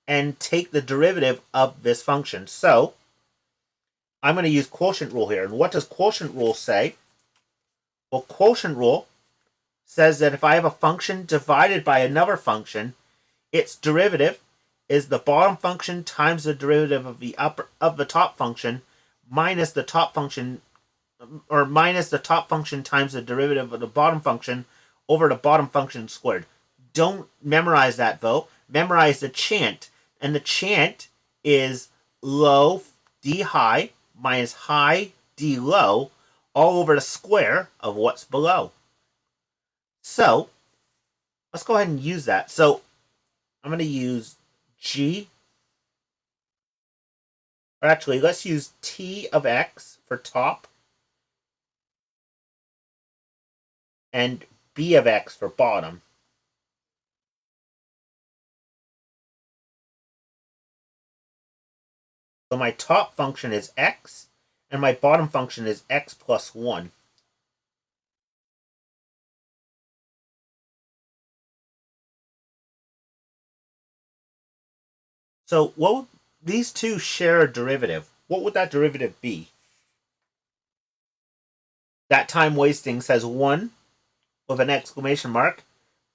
and take the derivative of this function. So I'm going to use quotient rule here. And what does quotient rule say? Well, quotient rule says that if I have a function divided by another function, its derivative is the bottom function times the derivative of the top function minus the top function, or minus the top function times the derivative of the bottom function over the bottom function squared. Don't memorize that though, memorize the chant. And the chant is low d high minus high d low all over the square of what's below. So let's go ahead and use that. So I'm going to use g, or actually let's use t of x for top and b of x for bottom. So my top function is x, and my bottom function is x plus 1. So what would, these two share a derivative. What would that derivative be? That time wasting says 1 with an exclamation mark.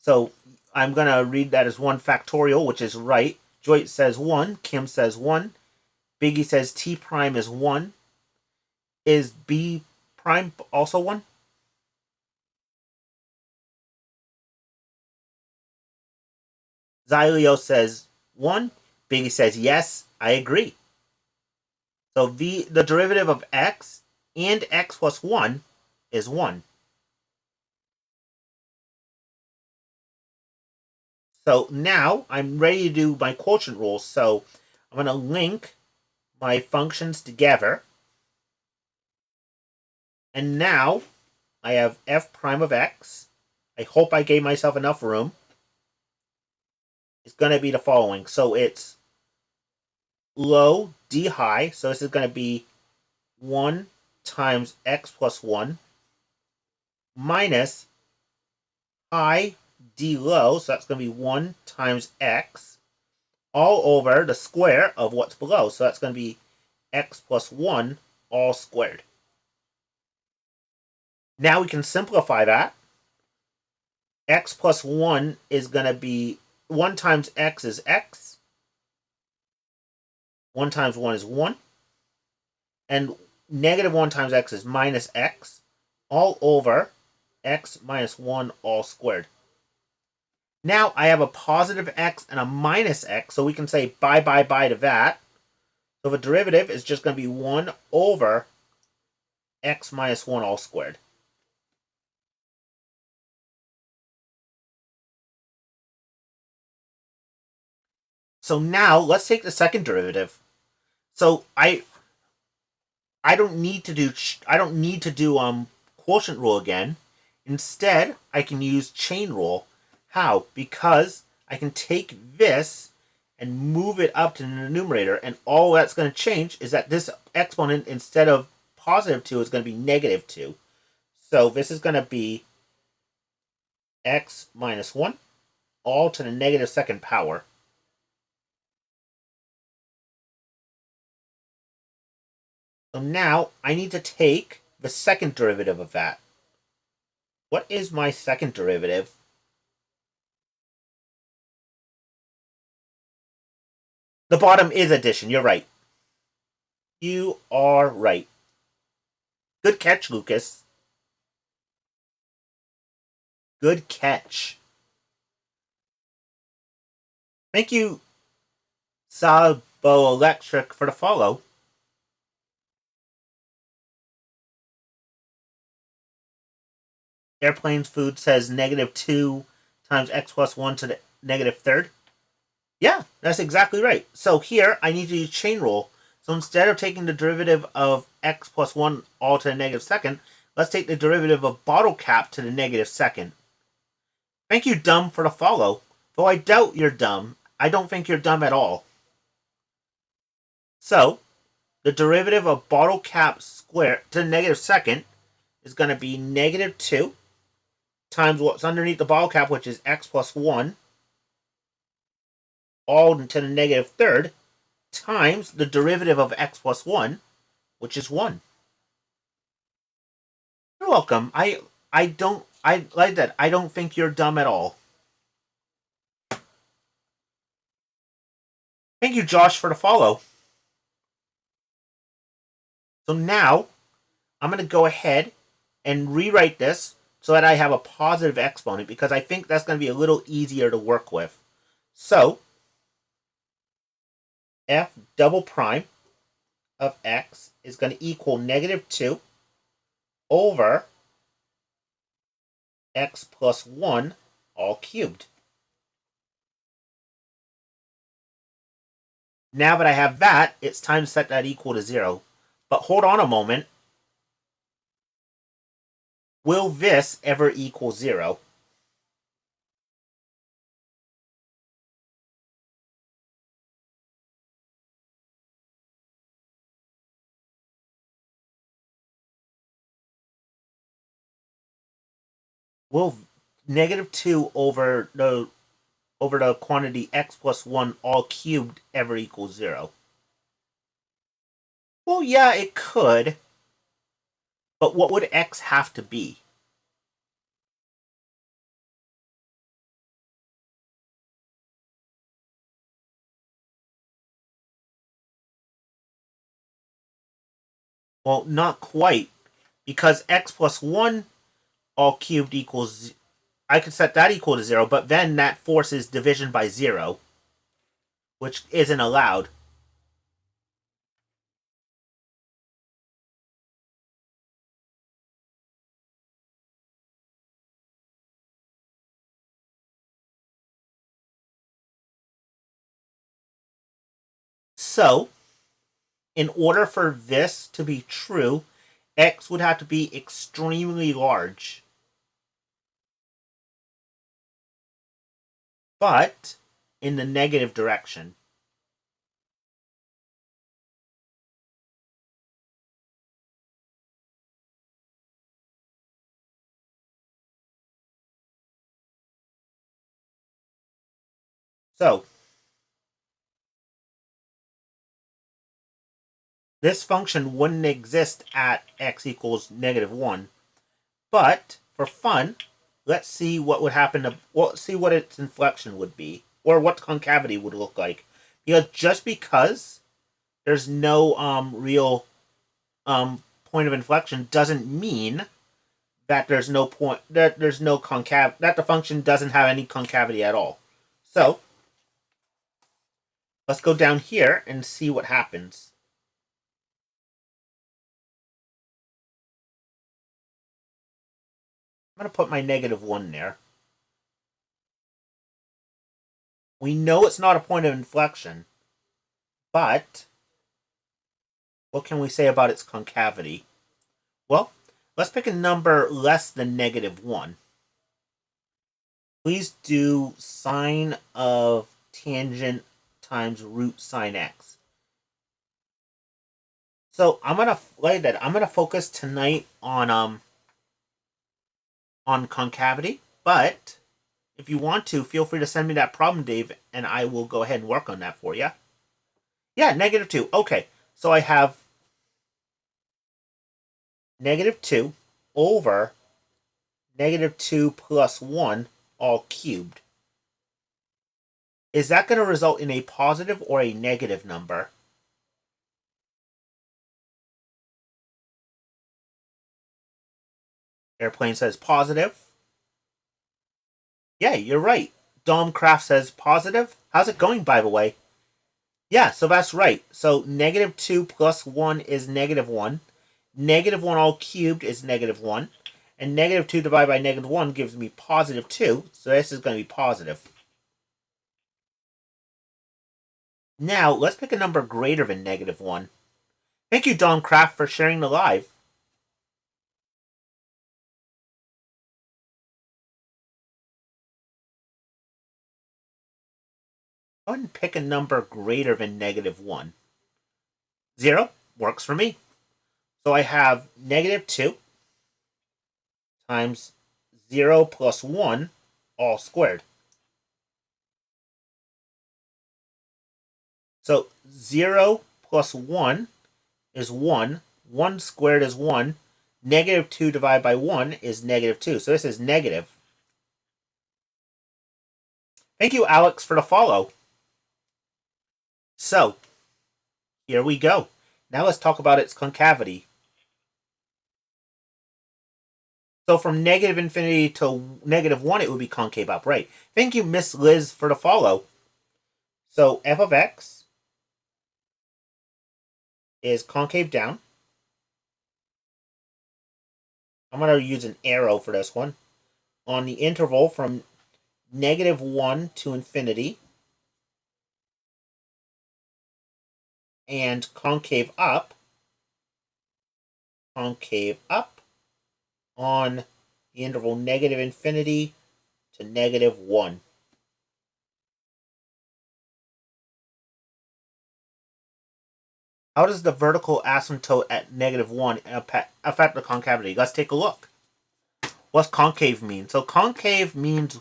So I'm going to read that as 1 factorial, which is right. Joyce says 1. Kim says 1. Biggie says t prime is 1. Is b prime also 1? Xylio says 1. Biggie says yes, I agree. So the derivative of x and x plus 1 is 1. So now I'm ready to do my quotient rules. So I'm going to link my functions together. And now I have f prime of x. I hope I gave myself enough room. It's going to be the following. So it's low d high. So this is going to be 1 times x plus 1 minus high d low. So that's going to be 1 times x all over the square of what's below. So that's going to be x plus 1 all squared. Now we can simplify that. X plus 1 is going to be 1 times x is x. 1 times 1 is 1. And negative 1 times x is minus x all over x minus 1 all squared. Now I have a positive x and a minus x, so we can say bye to that. So the derivative is just going to be 1 over x minus 1 all squared. So now let's take the second derivative. So I don't need to do quotient rule again. Instead, I can use chain rule. How? Because I can take this and move it up to the numerator, and all that's going to change is that this exponent, instead of positive 2, is going to be negative 2. So this is going to be x minus 1 all to the negative second power. So now I need to take the second derivative of that. What is my second derivative? The bottom is addition. You're right. You are right. Good catch, Lucas. Good catch. Thank you, Salbo Electric, for the follow. Airplanes Food says negative 2 times x plus 1 to the negative third. Yeah, that's exactly right. So here, I need to use chain rule. So instead of taking the derivative of x plus 1 all to the negative second, let's take the derivative of bottle cap to the negative second. Thank you, dumb, for the follow. Though I doubt you're dumb. I don't think you're dumb at all. So, the derivative of bottle cap square to the negative second is going to be negative 2 times what's underneath the bottle cap, which is x plus 1, all to the negative third, times the derivative of x plus 1, which is 1. You're welcome. I like that. I don't think you're dumb at all. Thank you, Josh, for the follow. So now, I'm going to go ahead and rewrite this so that I have a positive exponent, because I think that's going to be a little easier to work with. So, f double prime of x is going to equal negative 2 over x plus 1 all cubed. Now that I have that, it's time to set that equal to 0. But hold on a moment. Will this ever equal 0? Will negative 2 over the quantity x plus 1 all cubed ever equal 0? Well, yeah, it could. But what would x have to be? Well, not quite. Because x plus 1 all cubed equals... I could set that equal to 0, but then that forces division by 0, which isn't allowed. So, in order for this to be true, x would have to be extremely large. But in the negative direction. So, this function wouldn't exist at x equals negative 1. But, for fun, let's see what would happen to... Well, let's see what its inflection would be. Or what concavity would look like. Because just because there's no real point of inflection doesn't mean that there's no point... That there's no concav... That the function doesn't have any concavity at all. So, let's go down here and see what happens. I'm going to put my negative 1 there. We know it's not a point of inflection, but what can we say about its concavity? Well, let's pick a number less than negative 1. Please do sine of tangent times root sine x. So I'm gonna focus tonight on concavity, but if you want to, feel free to send me that problem, Dave, and I will go ahead and work on that for you. Yeah, negative 2. Okay, so I have negative 2 over negative 2 plus 1 all cubed. Is that going to result in a positive or a negative number? Airplane says positive. Yeah, you're right. Domcraft says positive. How's it going, by the way? Yeah, so that's right. So negative 2 plus 1 is negative 1. Negative 1 all cubed is negative 1. And negative 2 divided by negative 1 gives me positive 2. So this is going to be positive. Now, let's pick a number greater than negative 1. Thank you, Domcraft, for sharing the live. Go ahead and pick a number greater than negative 1. 0 works for me. So I have negative 2 times 0 plus 1 all squared. So 0 plus 1 is 1. 1 squared is 1. Negative 2 divided by 1 is negative 2. So this is negative. Thank you, Alex, for the follow. So, here we go. Now let's talk about its concavity. So from negative infinity to negative 1, it would be concave upright. Thank you, Miss Liz, for the follow. So f of x is concave down. I'm going to use an arrow for this one. On the interval from -1 to infinity. And concave up on the interval -infinity to -1. How does the vertical asymptote at -1 affect the concavity? Let's take a look. What's concave mean? So concave means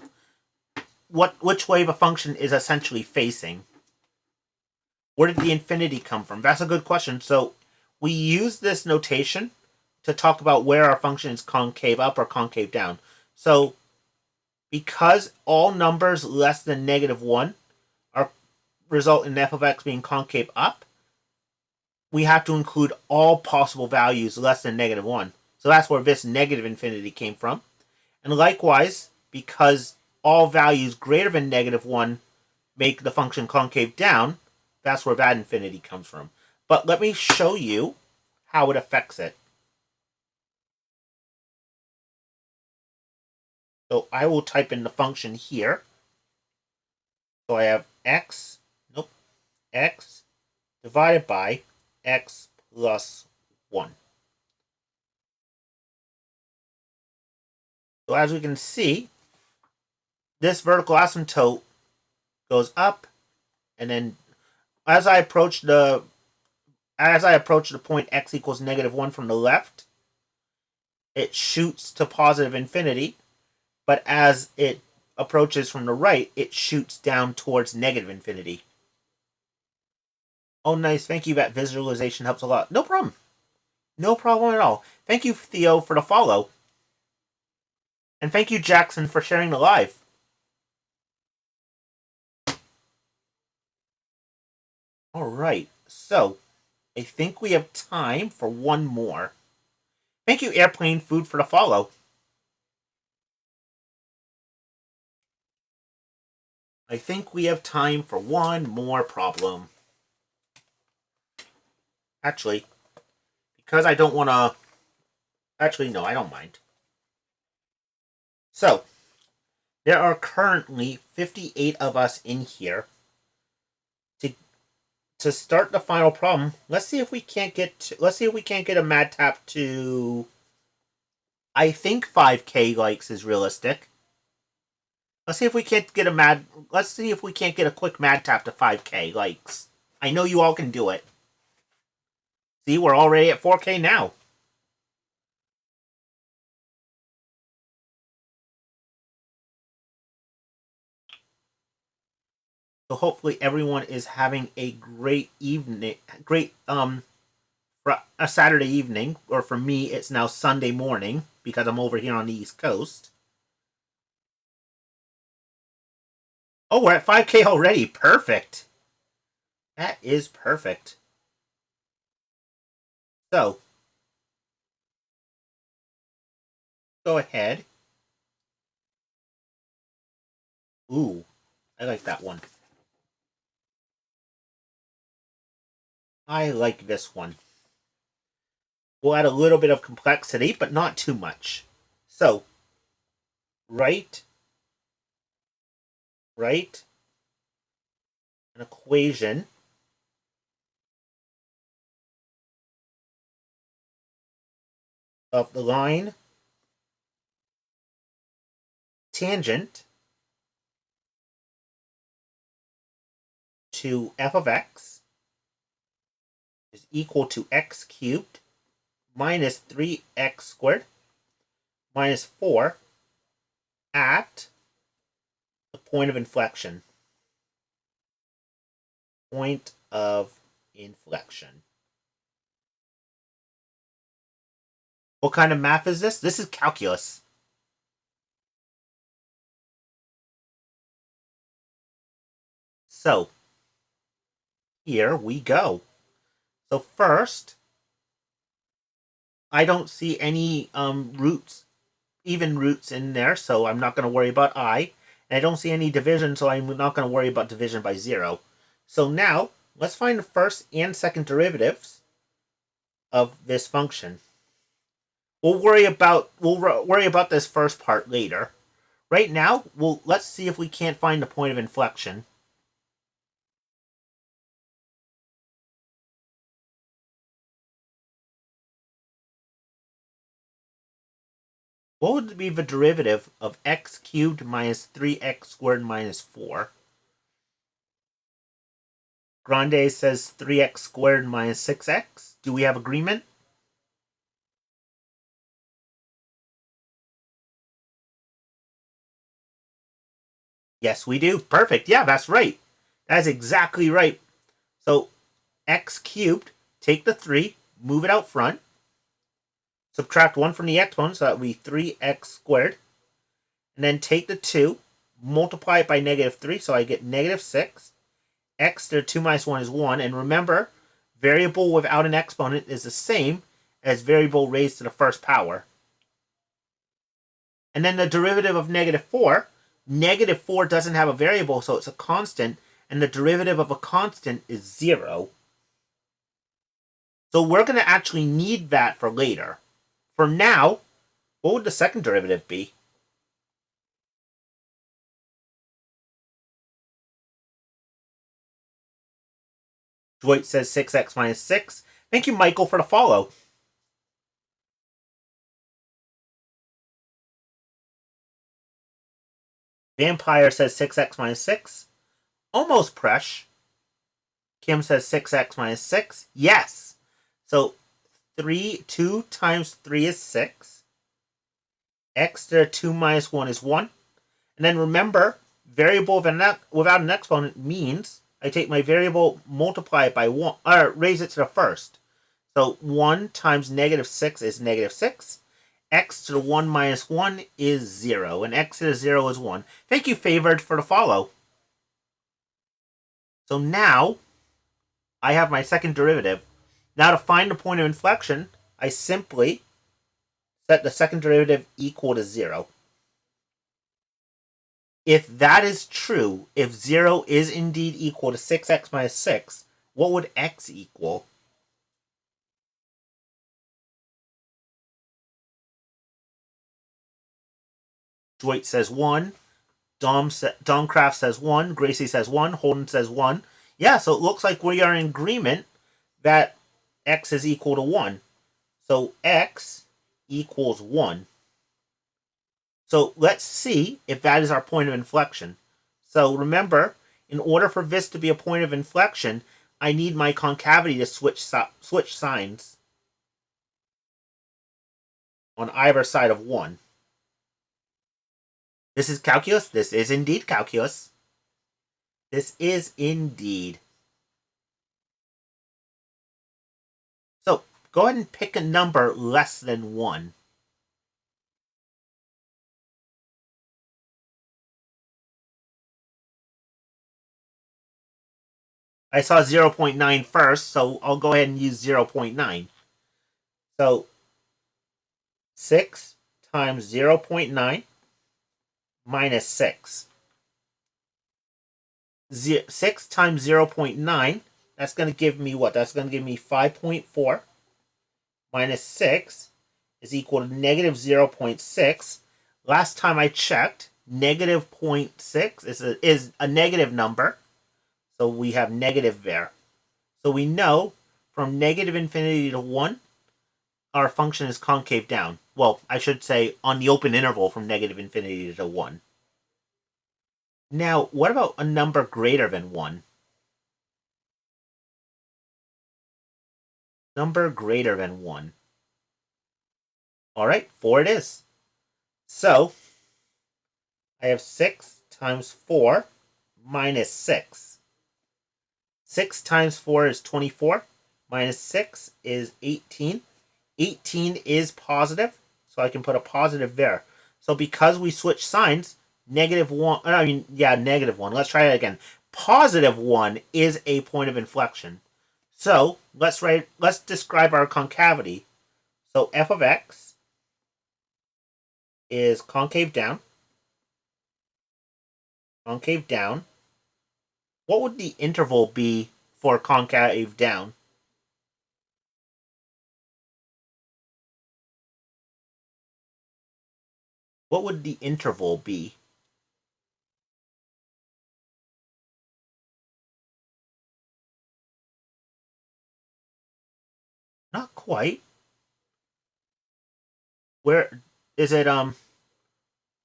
which way the function is essentially facing. Where did the infinity come from? That's a good question. So we use this notation to talk about where our function is concave up or concave down. So because all numbers less than -1 are result in f of x being concave up, we have to include all possible values less than -1. So that's where this negative infinity came from. And likewise, because all values greater than -1 make the function concave down, that's where that infinity comes from. But let me show you how it affects it. So I will type in the function here. So I have x divided by x plus 1. So as we can see, this vertical asymptote goes up, and then as I approach the point x equals -1 from the left, it shoots to positive infinity, but as it approaches from the right, it shoots down towards negative infinity. Oh, nice. Thank you. That visualization helps a lot. No problem. No problem at all. Thank you, Theo, for the follow. And thank you, Jackson, for sharing the live. All right. So, I think we have time for one more. Thank you, Airplane Food, for the follow. I think we have time for one more problem. Actually, because I don't want to... Actually, no, I don't mind. So, there are currently 58 of us in here. To start the final problem, let's see if we can't get a mad tap to... I think 5k likes is realistic. Let's see if we can't get a quick mad tap to 5k likes. I know you all can do it. See, we're already at 4k now. So hopefully everyone is having a great evening, a Saturday evening, or for me, it's now Sunday morning because I'm over here on the East Coast. Oh, we're at 5k already. Perfect. That is perfect. So, go ahead. Ooh, I like that one. I like this one. We'll add a little bit of complexity, but not too much. So, write an equation of the line tangent to f of x is equal to x cubed minus 3x squared minus 4 at the point of inflection. Point of inflection. What kind of math is this? This is calculus. So, here we go. So first, I don't see any even roots in there, so I'm not going to worry about I. And I don't see any division, so I'm not going to worry about division by 0. So now, let's find the first and second derivatives of this function. We'll worry about this first part later. Right now, let's see if we can't find the point of inflection. What would be the derivative of x cubed minus 3x squared minus 4? Grande says 3x squared minus 6x. Do we have agreement? Yes, we do. Perfect. Yeah, that's right. That's exactly right. So x cubed, take the 3, move it out front, subtract 1 from the exponent, so that would be 3x squared, and then take the 2, multiply it by negative 3, so I get negative 6. X to the 2 minus 1 is 1, and remember, variable without an exponent is the same as variable raised to the first power. And then the derivative of negative 4, negative 4 doesn't have a variable, so it's a constant, and the derivative of a constant is 0. So we're going to actually need that for later. For now, what would the second derivative be? Dwight says 6x minus 6. Thank you, Michael, for the follow. Vampire says 6x minus 6. Almost Presh. Kim says 6x minus 6. Yes. So 2 times 3 is 6. X to the 2 minus 1 is 1. And then remember, variable without an exponent means I take my variable, multiply it by 1, or raise it to the first. So 1 times negative 6 is negative 6. X to the 1 minus 1 is 0. And x to the 0 is 1. Thank you, Favored, for the follow. So now I have my second derivative. Now to find the point of inflection, I simply set the second derivative equal to 0. If that is true, if 0 is indeed equal to 6x minus 6, what would x equal? Dwight says 1. Domcraft says 1. Gracie says 1. Holden says 1. Yeah, so it looks like we are in agreement that x is equal to 1. So x equals 1. So let's see if that is our point of inflection. So remember, in order for this to be a point of inflection, I need my concavity to switch signs on either side of 1. This is calculus. This is indeed calculus. This is indeed. So go ahead and pick a number less than 1. I saw 0.9 first, so I'll go ahead and use 0.9. So 6 times 0.9 minus 6. 6 times 0.9, that's going to give me what? That's going to give me 5.4 minus 6 is equal to negative 0.6. Last time I checked, negative 0.6 is a negative number. So we have negative there. So we know from negative infinity to 1, our function is concave down. Well, I should say on the open interval from negative infinity to 1. Now, what about a number greater than 1? Number greater than 1. All right, 4 it is. So, I have 6 times 4 minus 6. 6 times 4 is 24. Minus 6 is 18. 18 is positive, so I can put a positive there. So because we switch signs, negative 1, negative 1. Let's try it again. Positive 1 is a point of inflection. So let's describe our concavity. So f of x is concave down. Concave down. What would the interval be for concave down? What would the interval be? Not quite. Where is it?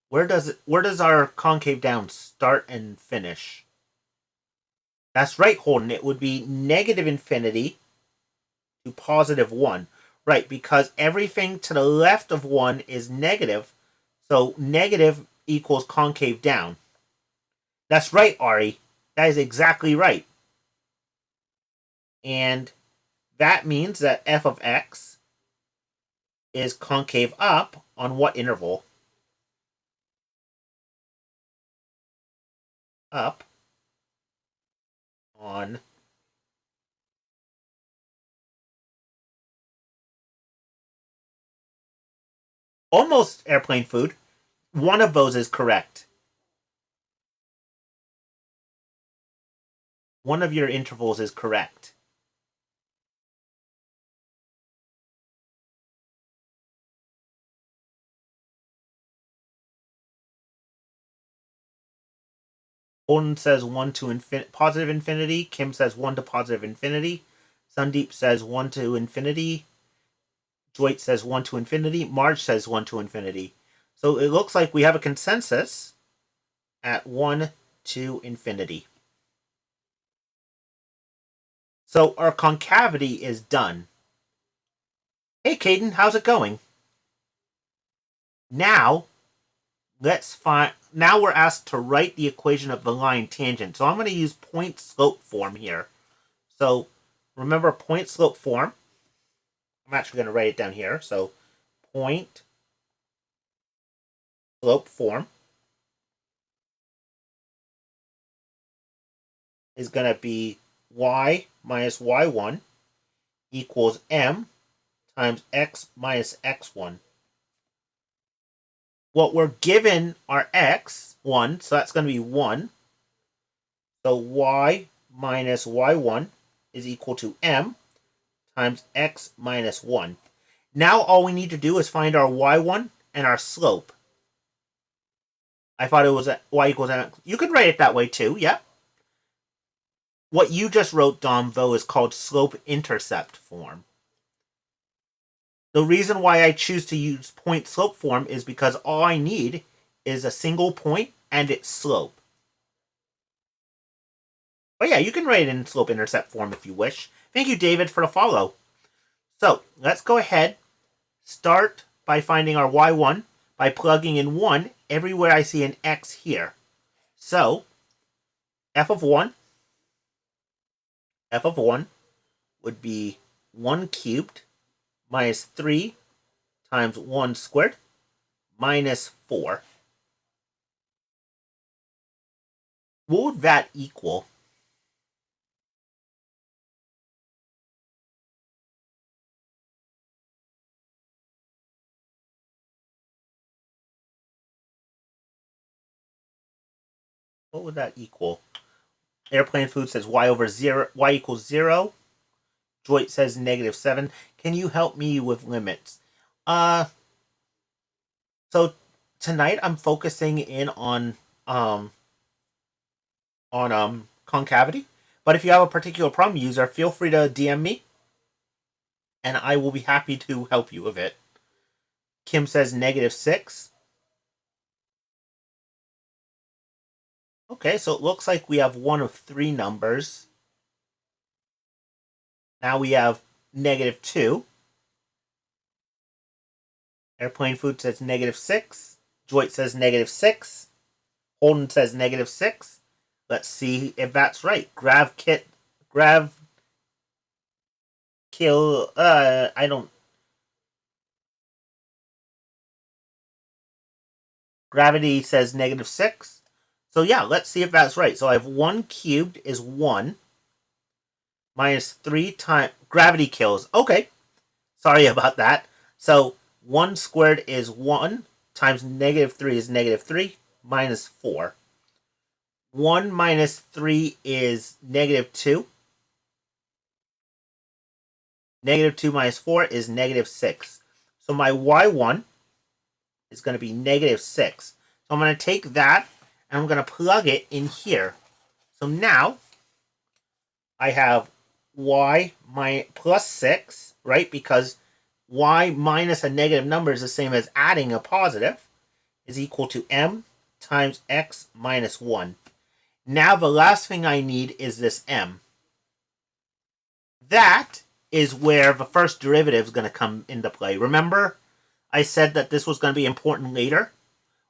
Where does our concave down start and finish? That's right, Holden. It would be negative infinity to positive 1. Right, because everything to the left of 1 is negative. So negative equals concave down. That's right, Ari. That is exactly right. And that means that f of x is concave up on what interval? Up on almost airplane food. One of those is correct. One of your intervals is correct. Holden says 1 to positive infinity. Kim says 1 to positive infinity. Sundeep says 1 to infinity. Dwight says 1 to infinity. Marge says 1 to infinity. So it looks like we have a consensus at 1 to infinity. So our concavity is done. Hey, Caden, how's it going? Now, now we're asked to write the equation of the line tangent. So I'm going to use point slope form here. So remember point slope form. I'm actually going to write it down here. So point slope form is going to be y minus y1 equals m times x minus x1. What we're given are x1, so that's going to be 1. So y minus y1 is equal to m times x minus 1. Now all we need to do is find our y1 and our slope. I thought it was y equals m. You could write it that way too, yep. What you just wrote, Dom, though, is called slope-intercept form. The reason why I choose to use point-slope form is because all I need is a single point and its slope. But yeah, you can write it in slope-intercept form if you wish. Thank you, David, for the follow. So, let's go ahead. Start by finding our y1 by plugging in 1 everywhere I see an x here. So, f of 1 would be 1 cubed minus 3 times 1 squared minus 4. What would that equal? What would that equal? Airplane Food says y equals 0. Dwight says negative 7. Can you help me with limits? So tonight I'm focusing in on concavity. But if you have a particular problem, user, feel free to DM me, and I will be happy to help you with it. Kim says negative 6. Okay, so it looks like we have one of 3 numbers. Now we have negative 2. Airplane Food says negative 6. Dwight says negative 6. Holden says negative 6. Let's see if that's right. Gravity says negative 6. So yeah, let's see if that's right. So I have 1 cubed is 1 minus 3 times gravity kills. Okay. Sorry about that. So 1 squared is 1 times negative 3 is negative 3 minus 4. 1 minus 3 is negative 2. Negative 2 minus 4 is negative 6. So my y1 is going to be negative 6. So I'm going to take that and I'm going to plug it in here. So now I have y plus 6, right? Because y minus a negative number is the same as adding a positive, is equal to m times x minus 1. Now the last thing I need is this m. That is where the first derivative is going to come into play. Remember, I said that this was going to be important later?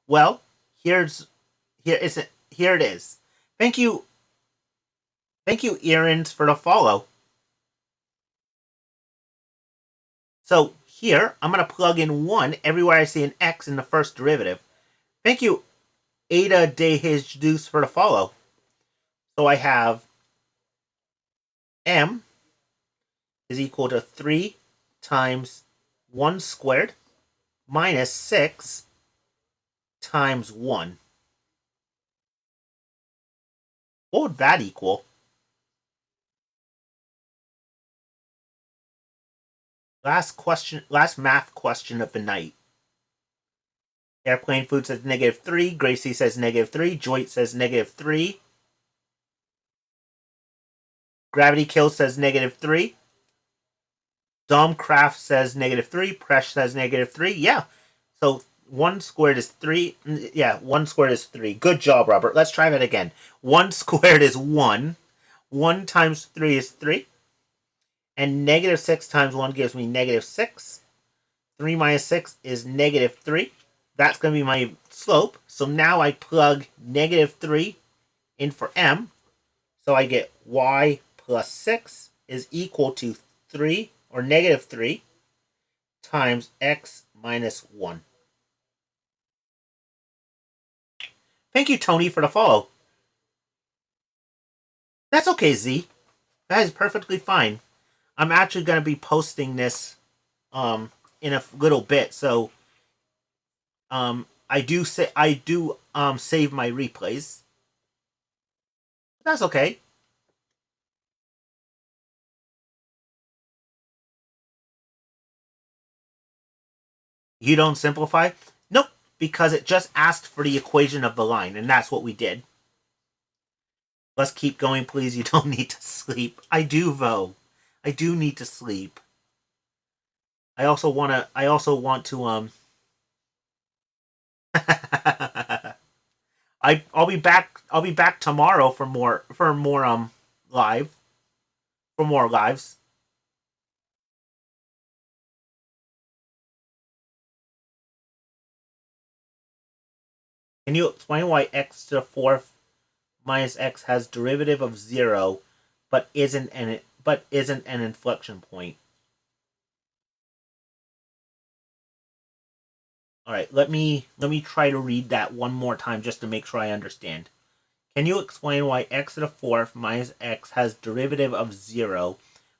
Well, here it is. Thank you, Aaron, for the follow. So here, I'm going to plug in 1 everywhere I see an x in the first derivative. Thank you, Ada de Jesus, for the follow. So I have m is equal to 3 times 1 squared minus 6 times 1. What would that equal? Last math question of the night. Airplane Food says negative 3. Gracie says negative 3. Joyce says negative 3. Gravity Kill says negative 3. Domcraft says negative 3. Presh says negative 3. Yeah. So 1 squared is 3. Yeah, 1 squared is 3. Good job, Robert. Let's try that again. 1 squared is 1. 1 times 3 is 3. And negative 6 times 1 gives me negative 6. 3 minus 6 is negative 3. That's going to be my slope. So now I plug negative 3 in for m. So I get y plus 6 is equal to 3, or negative 3, times x minus 1. Thank you, Tony, for the follow. That's okay, Z. That is perfectly fine. I'm actually going to be posting this in a little bit, so I do save my replays. That's okay. You don't simplify? Nope, because it just asked for the equation of the line, and that's what we did. Let's keep going, please. You don't need to sleep. I do, though. I do need to sleep. I also want to I'll be back tomorrow for more lives. Can you explain why x to the 4th minus x has derivative of 0 but isn't an inflection point? Alright, let me try to read that one more time just to make sure I understand. Can you explain why x to the 4th minus x has derivative of 0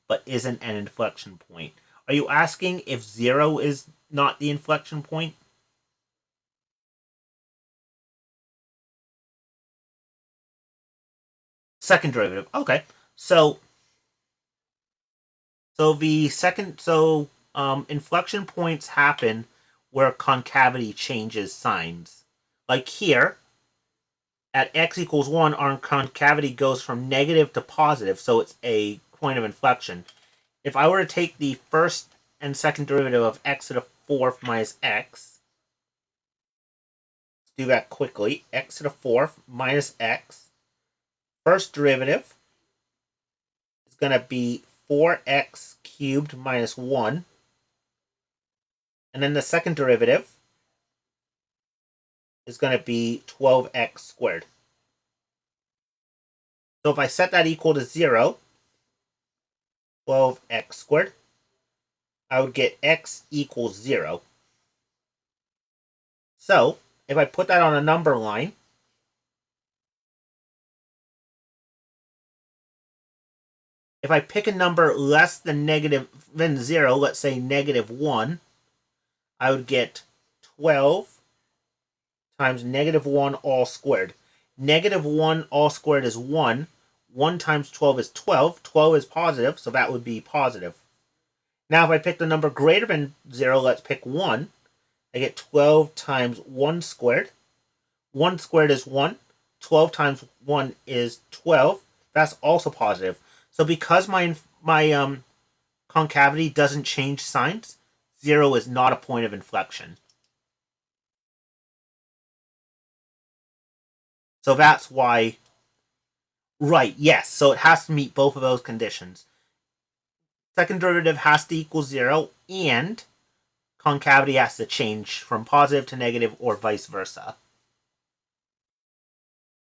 but isn't an inflection point? Are you asking if 0 is not the inflection point? Second derivative. Okay. So inflection points happen where concavity changes signs. Like here, at x equals 1, our concavity goes from negative to positive, so it's a point of inflection. If I were to take the first and second derivative of x to the 4th minus x, let's do that quickly. X to the 4th minus x. First derivative is going to be 4x cubed minus 1. And then the second derivative is going to be 12x squared. So if I set that equal to 0, 12x squared, I would get x equals 0. So if I put that on a number line, if I pick a number less than 0, let's say negative 1, I would get 12 times negative 1 all squared. -1 all squared is 1. 1 times 12 is 12. 12 is positive, so that would be positive. Now, if I pick the number greater than 0, let's pick 1. I get 12 times 1 squared. 1 squared is 1. 12 times 1 is 12. That's also positive. So because my concavity doesn't change signs, 0 is not a point of inflection. So that's why, right, yes, so it has to meet both of those conditions. Second derivative has to equal 0, and concavity has to change from positive to negative or vice versa.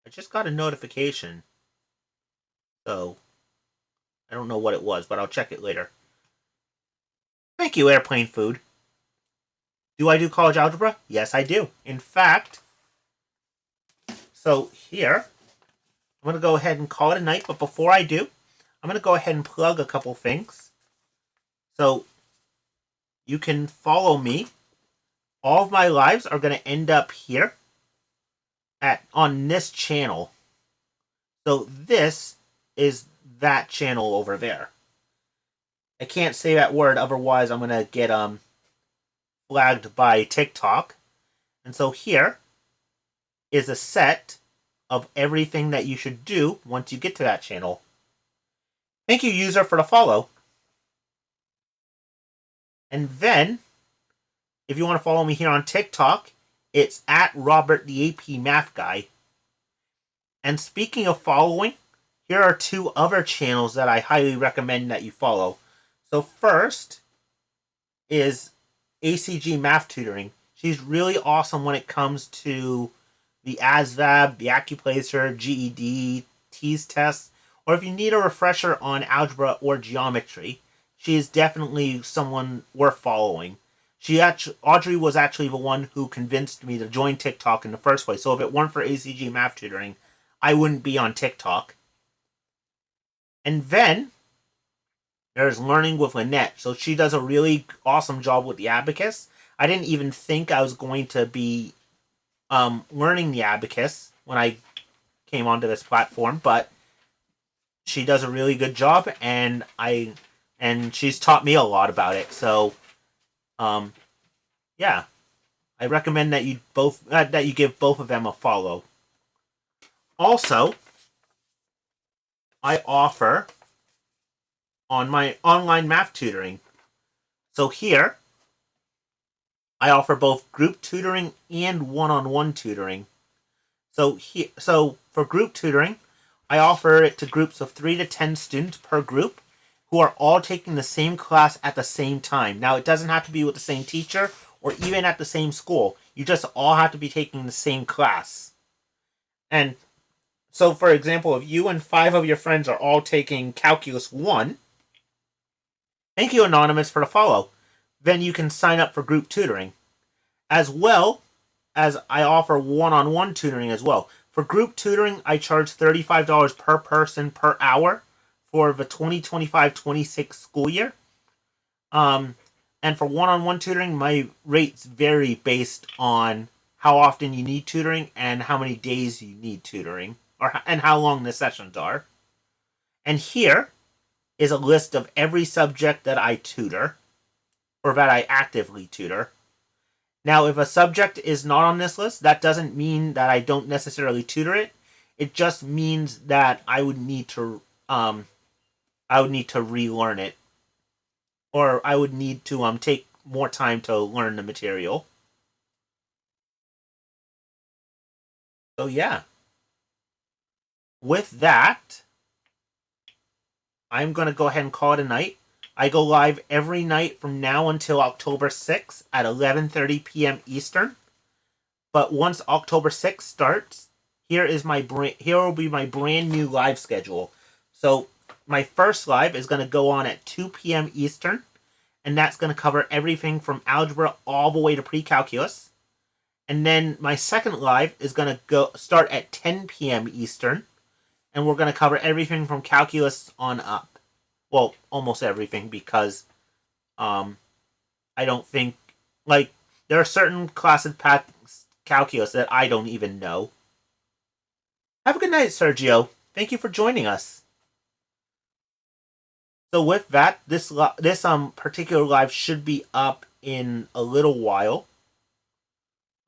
I just got a notification, so I don't know what it was, but I'll check it later. Thank you, Airplane Food. Do I do college algebra? Yes, I do. In fact, so here, I'm going to go ahead and call it a night, but before I do, I'm going to go ahead and plug a couple things. So you can follow me. All of my lives are going to end up here on this channel. So this is that channel over there. I can't say that word, otherwise I'm going to get flagged by TikTok. And so here is a set of everything that you should do once you get to that channel. Thank you, user, for the follow. And then, if you want to follow me here on TikTok, it's at Robert the AP Math Guy. And speaking of following, here are 2 other channels that I highly recommend that you follow. So first is ACG Math Tutoring. She's really awesome when it comes to the ASVAB, the Accuplacer, GED, TEAS tests, or if you need a refresher on algebra or geometry, she is definitely someone worth following. Audrey was actually the one who convinced me to join TikTok in the first place, so if it weren't for ACG Math Tutoring, I wouldn't be on TikTok. And then there's Learning with Lynette. So she does a really awesome job with the abacus. I didn't even think I was going to be learning the abacus when I came onto this platform, but she does a really good job, and she's taught me a lot about it. So, yeah, I recommend that you give both of them a follow. Also, I offer on my online math tutoring. So here, I offer both group tutoring and one-on-one tutoring. So for group tutoring, I offer it to groups of 3 to 10 students per group who are all taking the same class at the same time. Now, it doesn't have to be with the same teacher or even at the same school. You just all have to be taking the same class. And so, for example, if you and 5 of your friends are all taking Calculus 1, thank you, Anonymous, for the follow. Then you can sign up for group tutoring. As well as I offer one-on-one tutoring as well. For group tutoring, I charge $35 per person per hour for the 2025-26 school year. And for one-on-one tutoring, my rates vary based on how often you need tutoring and how many days you need tutoring, and how long the sessions are. And here is a list of every subject that I tutor, or that I actively tutor. Now, if a subject is not on this list, that doesn't mean that I don't necessarily tutor it. It just means that I would need to relearn it, or I would need to take more time to learn the material. So yeah. With that, I'm going to go ahead and call it a night. I go live every night from now until October 6th at 11:30 p.m. Eastern. But once October 6th starts, here will be my brand new live schedule. So my first live is going to go on at 2 p.m. Eastern, and that's going to cover everything from algebra all the way to pre-calculus. And then my second live is going to start at 10 p.m. Eastern, and we're going to cover everything from calculus on up. Well, almost everything, because I don't think, there are certain classes calculus that I don't even know. Have a good night, Sergio. Thank you for joining us. So with that, this particular live should be up in a little while.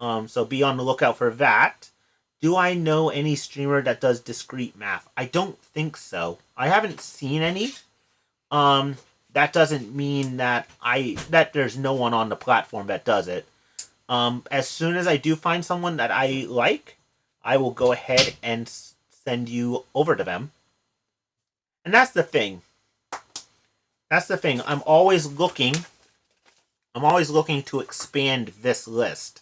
So be on the lookout for that. Do I know any streamer that does discrete math? I don't think so. I haven't seen any. That doesn't mean that there's no one on the platform that does it. As soon as I do find someone that I like, I will go ahead and send you over to them. And that's the thing. I'm always looking to expand this list.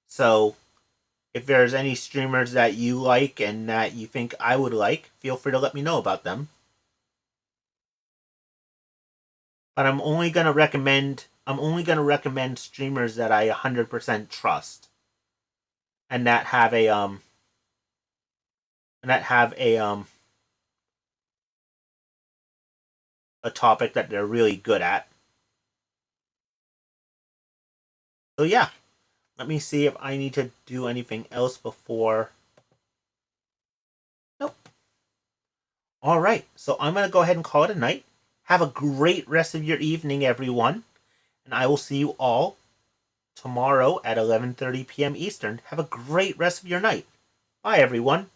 So if there's any streamers that you like and that you think I would like, feel free to let me know about them. But I'm only gonna recommend streamers that I 100% trust, and that have a topic that they're really good at. So yeah, let me see if I need to do anything else before. Nope. All right, so I'm gonna go ahead and call it a night. Have a great rest of your evening, everyone. And I will see you all tomorrow at 11:30 p.m. Eastern. Have a great rest of your night. Bye, everyone.